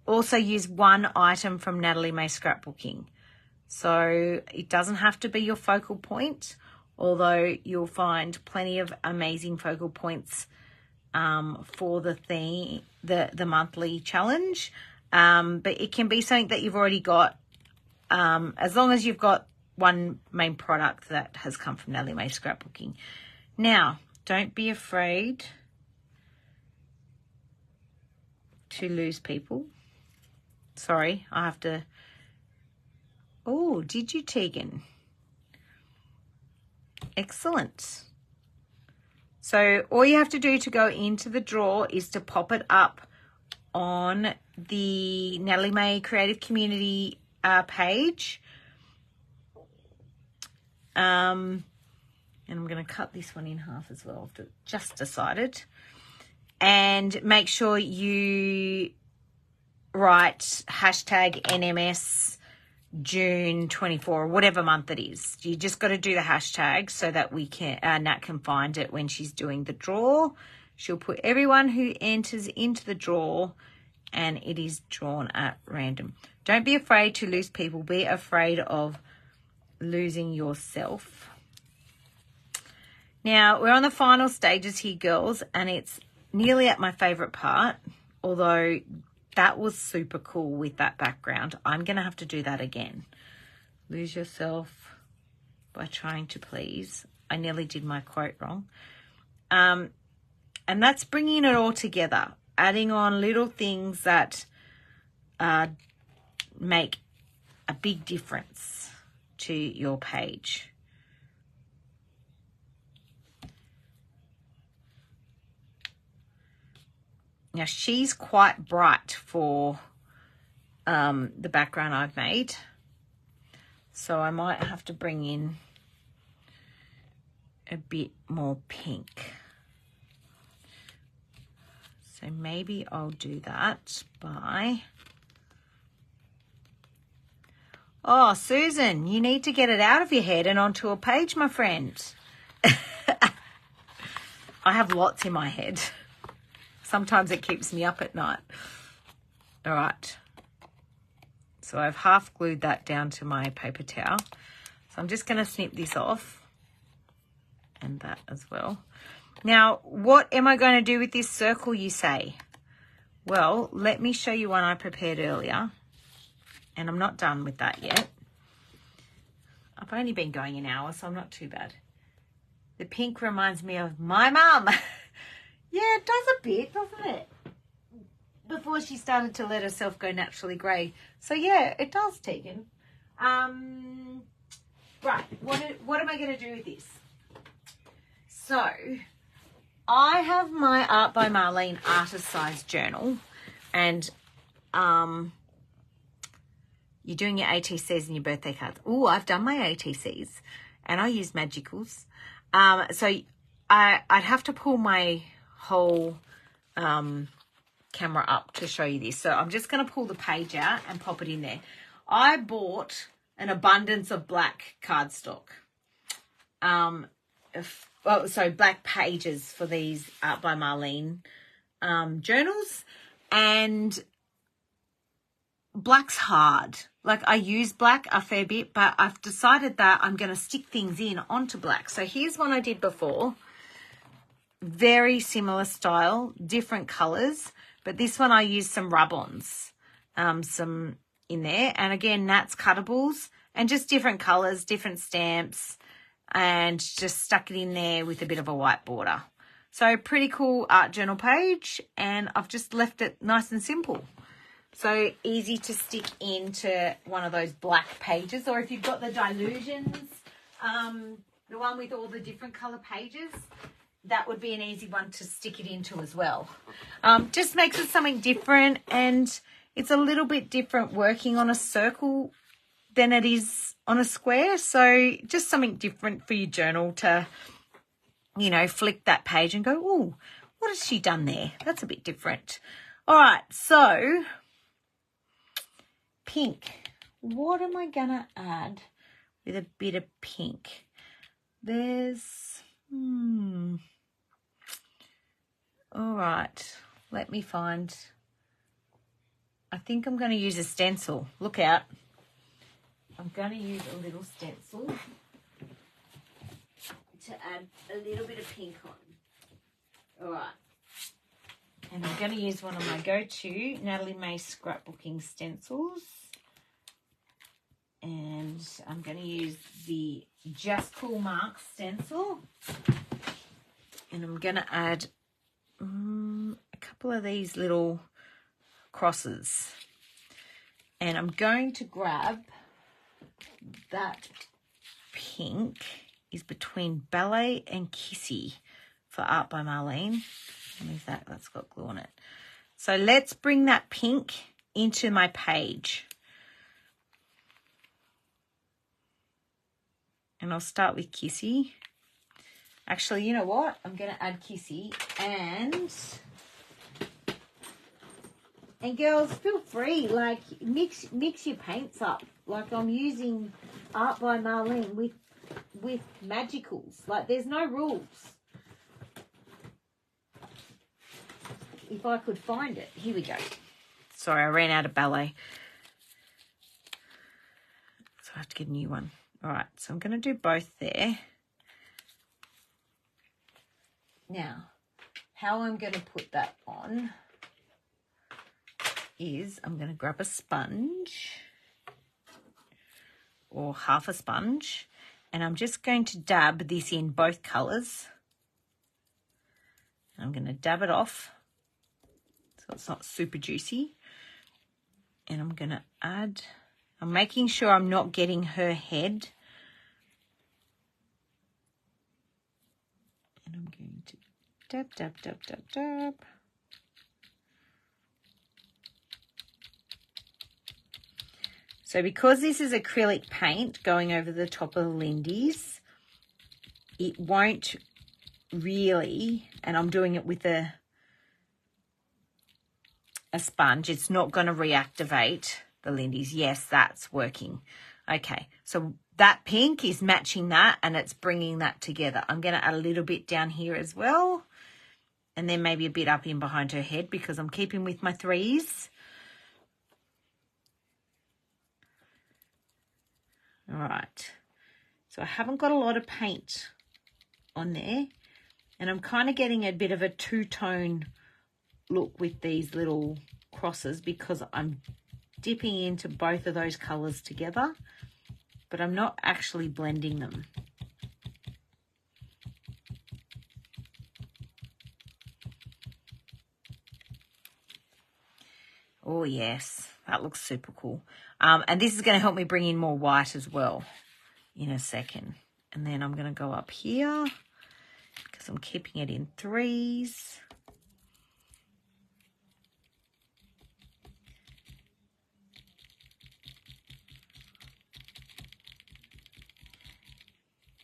also use one item from Natalie May Scrapbooking. So it doesn't have to be your focal point, although you'll find plenty of amazing focal points for the theme, the monthly challenge. But it can be something that you've already got, as long as you've got one main product that has come from Nellie Mae Scrapbooking. Now, don't be afraid to lose people. Sorry, I have to... Oh, did you, Tegan? Excellent. So all you have to do to go into the drawer is to pop it up on the Nellie Mae Creative Community page. And I'm going to cut this one in half as well. I've just decided. And make sure you write hashtag NMS June 24, whatever month it is. You just got to do the hashtag so that we can Nat can find it when she's doing the draw. She'll put everyone who enters into the draw, and it is drawn at random. Don't be afraid to lose people. Be afraid of losing yourself. Now, we're on the final stages here, girls, and it's nearly at my favorite part, although that was super cool with that background. I'm going to have to do that again. Lose yourself by trying to please. I nearly did my quote wrong. And that's bringing it all together, adding on little things that make a big difference to your page. Now, she's quite bright for the background I've made. So I might have to bring in a bit more pink. So maybe I'll do that by... Oh, Susan, you need to get it out of your head and onto a page, my friend. I have lots in my head. Sometimes it keeps me up at night. All right. So I've half glued that down to my paper towel. So I'm just going to snip this off and that as well. Now, what am I going to do with this circle, you say? Well, let me show you one I prepared earlier. And I'm not done with that yet. I've only been going an hour, so I'm not too bad. The pink reminds me of my mum. Yeah, it does a bit, doesn't it? Before she started to let herself go naturally grey. So, yeah, it does, Tegan. Right, what am I going to do with this? So, I have my Art by Marlene artist size journal. And you're doing your ATCs and your birthday cards. Oh, I've done my ATCs. And I use Magicals. So, I'd have to pull my whole camera up to show you this. So I'm just going to pull the page out and pop it in there. I bought an abundance of black cardstock. Black pages for these Art by Marlene journals. And black's hard. Like, I use black a fair bit, but I've decided that I'm going to stick things in onto black. So here's one I did before. Very similar style, different colors, but this one I used some rub-ons, some in there. And again, Nat's cuttables and just different colors, different stamps, and just stuck it in there with a bit of a white border. So pretty cool art journal page, and I've just left it nice and simple. So easy to stick into one of those black pages, or if you've got the Dilutions, the one with all the different color pages, that would be an easy one to stick it into as well. Just makes it something different, and it's a little bit different working on a circle than it is on a square. So just something different for your journal to, you know, flick that page and go, oh, what has she done there? That's a bit different. All right, so pink. What am I going to add with a bit of pink? There's... All right, let me find. I think I'm going to use a stencil. Look out. I'm going to use a little stencil to add a little bit of pink on. All right. And I'm going to use one of my go-to Natalie May scrapbooking stencils. And I'm going to use the Just Cool Marks stencil. And I'm going to add a couple of these little crosses. And I'm going to grab that pink is between Ballet and Kissy for Art by Marlene. Move that, that's got glue on it. So let's bring that pink into my page. And I'll start with Kissy. Actually, you know what? I'm going to add Kissy and girls, feel free, like mix your paints up. Like I'm using Art by Marlene with magicals. Like there's no rules. If I could find it. Here we go. Sorry, I ran out of ballet. So I have to get a new one. All right, so I'm going to do both there. Now, how I'm going to put that on is I'm going to grab a sponge or half a sponge, and I'm just going to dab this in both colours. I'm going to dab it off so it's not super juicy. And I'm going to add, I'm making sure I'm not getting her head. And I'm going to dab, dab, dab, dab, dab. So because this is acrylic paint going over the top of the Lindy's, it won't really, and I'm doing it with a sponge, it's not going to reactivate the Lindy's. Yes, that's working. Okay, so that pink is matching that and it's bringing that together. I'm going to add a little bit down here as well, and then maybe a bit up in behind her head because I'm keeping with my threes. All right, so I haven't got a lot of paint on there, and I'm kind of getting a bit of a two-tone look with these little crosses because I'm dipping into both of those colors together, but I'm not actually blending them. Oh yes, that looks super cool. And this is going to help me bring in more white as well in a second. And then I'm going to go up here because I'm keeping it in threes.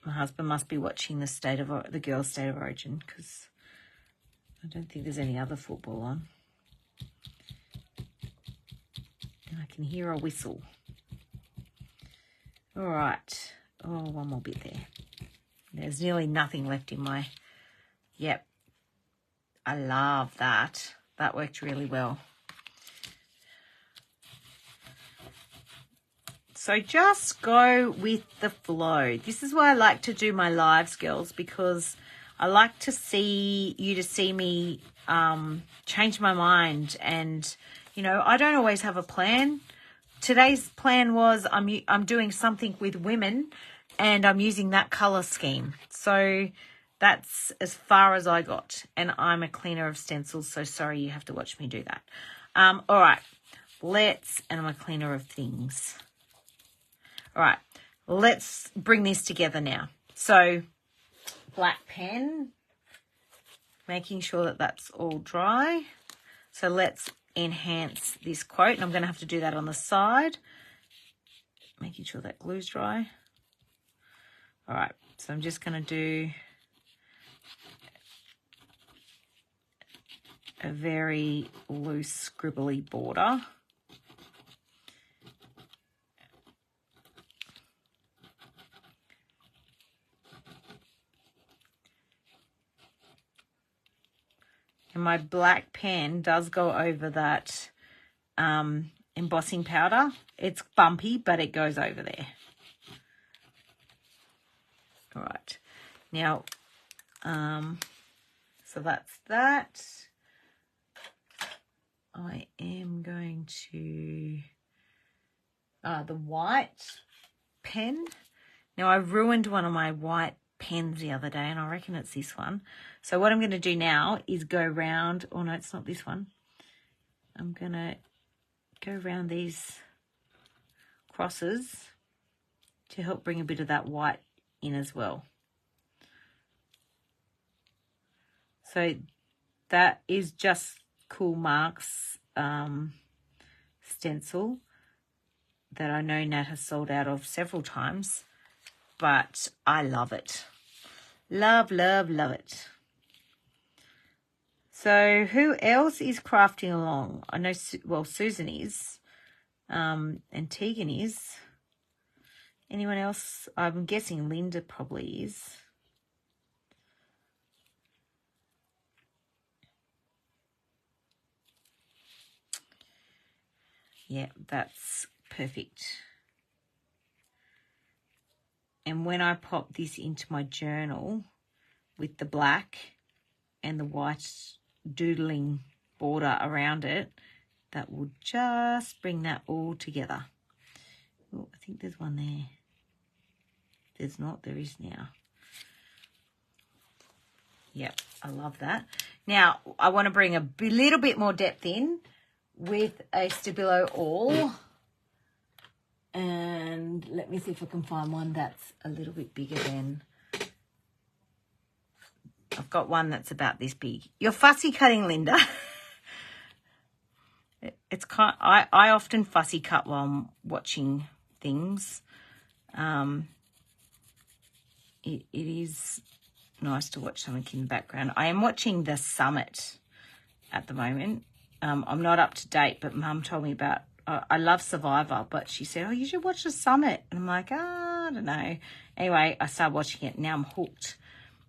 My husband must be watching the girls' state of origin because I don't think there's any other football on. And I can hear a whistle. All right. Oh, one more bit there. There's nearly nothing left in my... Yep. I love that. That worked really well. So just go with the flow. This is why I like to do my lives, girls, because I like to see me change my mind. And, you know, I don't always have a plan. Today's plan was I'm doing something with women and I'm using that colour scheme. So that's as far as I got. And I'm a cleaner of stencils, so sorry you have to watch me do that. All right, and I'm a cleaner of things. All right, let's bring this together now. So black pen, making sure that that's all dry. So let's enhance this quote, and I'm going to have to do that on the side, making sure that glue's dry. All right, so I'm just going to do a very loose scribbly border. And my black pen does go over that embossing powder. It's bumpy, but it goes over there. All right. Now, so that's that. I am going to the white pen. Now, I ruined one of my white pens the other day, and I reckon it's this one. So what I'm going to do now is go round. Oh, no, it's not this one. I'm going to go around these crosses to help bring a bit of that white in as well. So that is just Cool Mark's stencil that I know Nat has sold out of several times, but I love it. Love, love, love it. So who else is crafting along? I know, well, Susan is, and Tegan is. Anyone else? I'm guessing Linda probably is. Yeah, that's perfect. And when I pop this into my journal with the black and the white doodling border around it, that will just bring that all together. Oh, I think there's one there. There's not, there is now. Yep, I love that. Now, I want to bring a little bit more depth in with a Stabilo awl. And let me see if I can find one that's a little bit bigger than... I've got one that's about this big. You're fussy cutting, Linda. It's kind. I often fussy cut while I'm watching things. It is nice to watch something in the background. I am watching The Summit at the moment. I'm not up to date, but Mum told me about... I love Survivor, but she said, oh, you should watch The Summit. And I'm like, I don't know. Anyway, I started watching it. Now I'm hooked.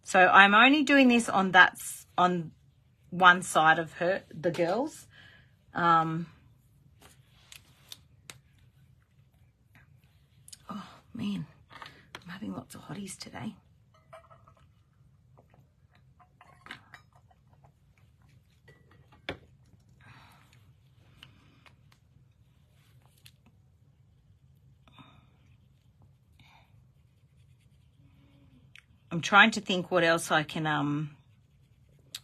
So I'm only doing this on one side of the girls. Oh, man. I'm having lots of hotties today. I'm trying to think what else I can,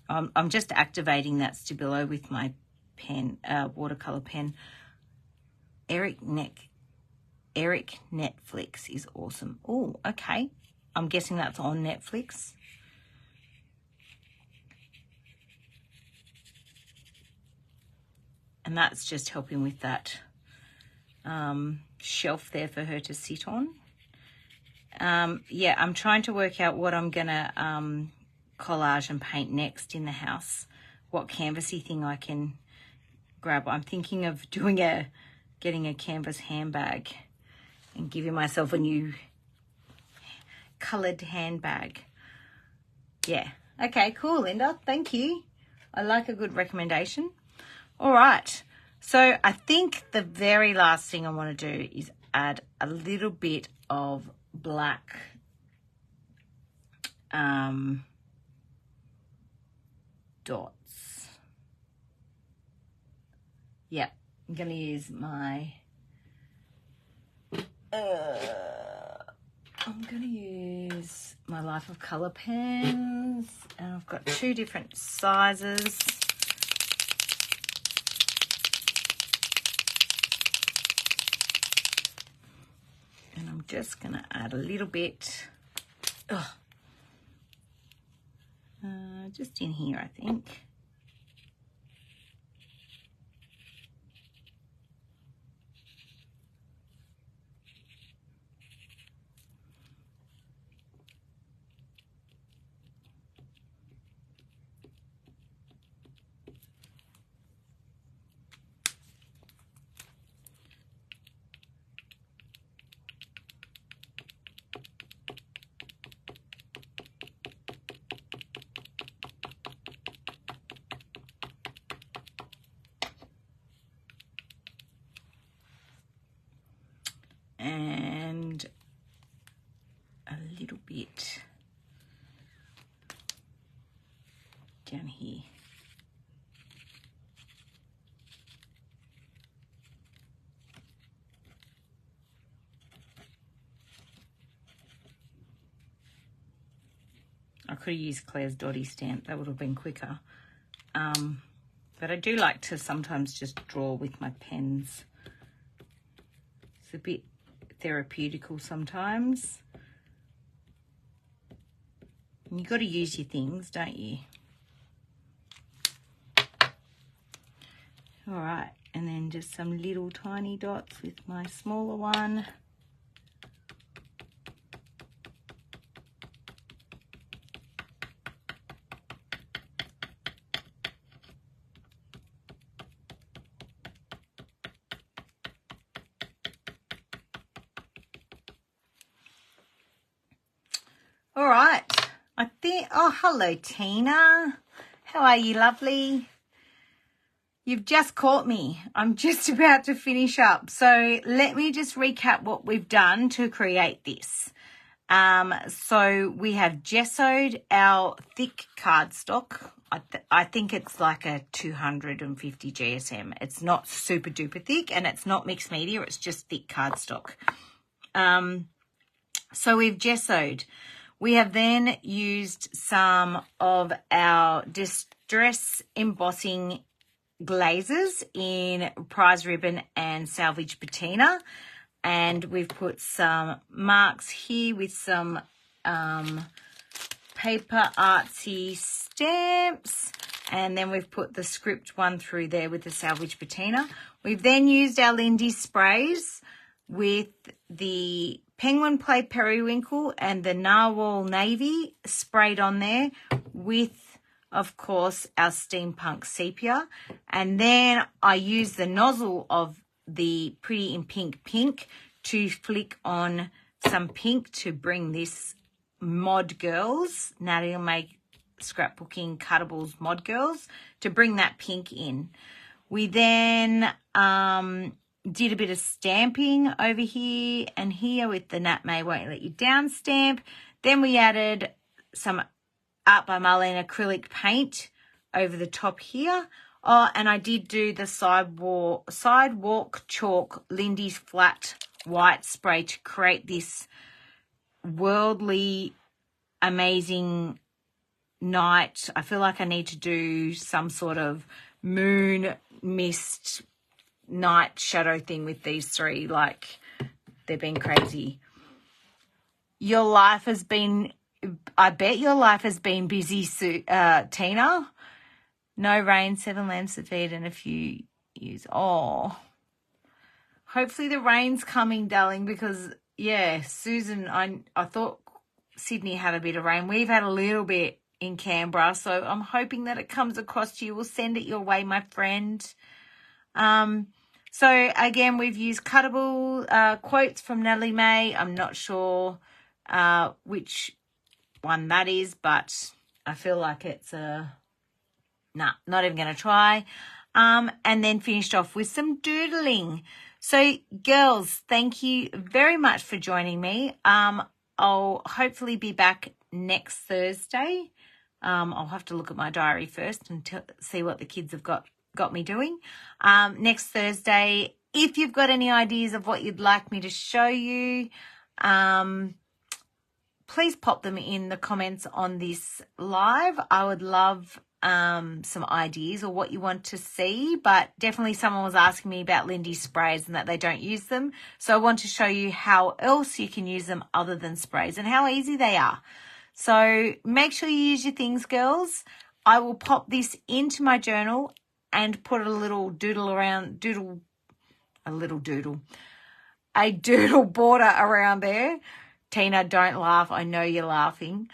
I'm just activating that Stabilo with my pen, watercolor pen. Eric Netflix is awesome. Oh, okay. I'm guessing that's on Netflix. And that's just helping with that shelf there for her to sit on. Yeah, I'm trying to work out what I'm going to collage and paint next in the house. What canvasy thing I can grab. I'm thinking of getting a canvas handbag and giving myself a new coloured handbag. Yeah. Okay, cool, Linda. Thank you. I like a good recommendation. All right. So I think the very last thing I want to do is add a little bit of black dots. Yeah, I'm going to use my Life of Colour pens, and I've got 2 different sizes. And I'm just going to add a little bit, just in here, I think. And a little bit down here. I could have used Claire's Dotty stamp. That would have been quicker. But I do like to sometimes just draw with my pens. It's a bit therapeutical sometimes. And you've got to use your things, don't you? All right, and then just some little tiny dots with my smaller one. All right, I think, oh, hello, Tina. How are you, lovely? You've just caught me. I'm just about to finish up. So let me just recap what we've done to create this. So we have gessoed our thick cardstock. I think it's like a 250 GSM. It's not super duper thick and it's not mixed media. It's just thick cardstock. So we've gessoed. We have then used some of our distress embossing glazes in prize ribbon and salvage patina, and we've put some marks here with some paper artsy stamps, and then we've put the script one through there with the salvage patina. We've then used our Lindy sprays with the Penguin Play Periwinkle and the Narwhal Navy sprayed on there with, of course, our Steampunk Sepia. And then I use the nozzle of the Pretty in Pink to flick on some pink to bring this Mod Girls, Natalie May Scrapbooking Cuttables Mod Girls, to bring that pink in. We then did a bit of stamping over here and here with the Nat May Won't Let You Down stamp. Then we added some Art by Marlene acrylic paint over the top here. Oh, and I did do the sidewalk chalk Lindy's flat white spray to create this worldly, amazing night. I feel like I need to do some sort of moon mist night shadow thing with these three. Like, they've been crazy. Your life has been, I bet your life has been busy, Tina. No rain, 7 lambs to feed and a few years. Oh, hopefully the rain's coming, darling, because, yeah, Susan, I thought Sydney had a bit of rain. We've had a little bit in Canberra, so I'm hoping that it comes across to you. We'll send it your way, my friend. So, again, we've used cuttable quotes from Natalie May. I'm not sure which one that is, but I feel like it's not even going to try. And then finished off with some doodling. So, girls, thank you very much for joining me. I'll hopefully be back next Thursday. I'll have to look at my diary first and see what the kids have got me doing. Next Thursday, if you've got any ideas of what you'd like me to show you, please pop them in the comments on this live. I would love some ideas or what you want to see, but definitely someone was asking me about Lindy sprays and that they don't use them. So I want to show you how else you can use them other than sprays and how easy they are. So make sure you use your things, girls. I will pop this into my journal and put a little doodle border around there. Tina, don't laugh. I know you're laughing.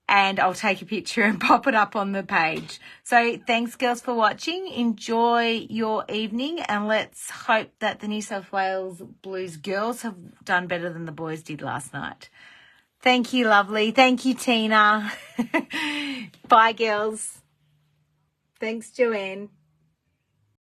And I'll take a picture and pop it up on the page. So thanks, girls, for watching. Enjoy your evening, and let's hope that the New South Wales Blues girls have done better than the boys did last night. Thank you, lovely. Thank you, Tina. Bye, girls. Thanks, Joanne.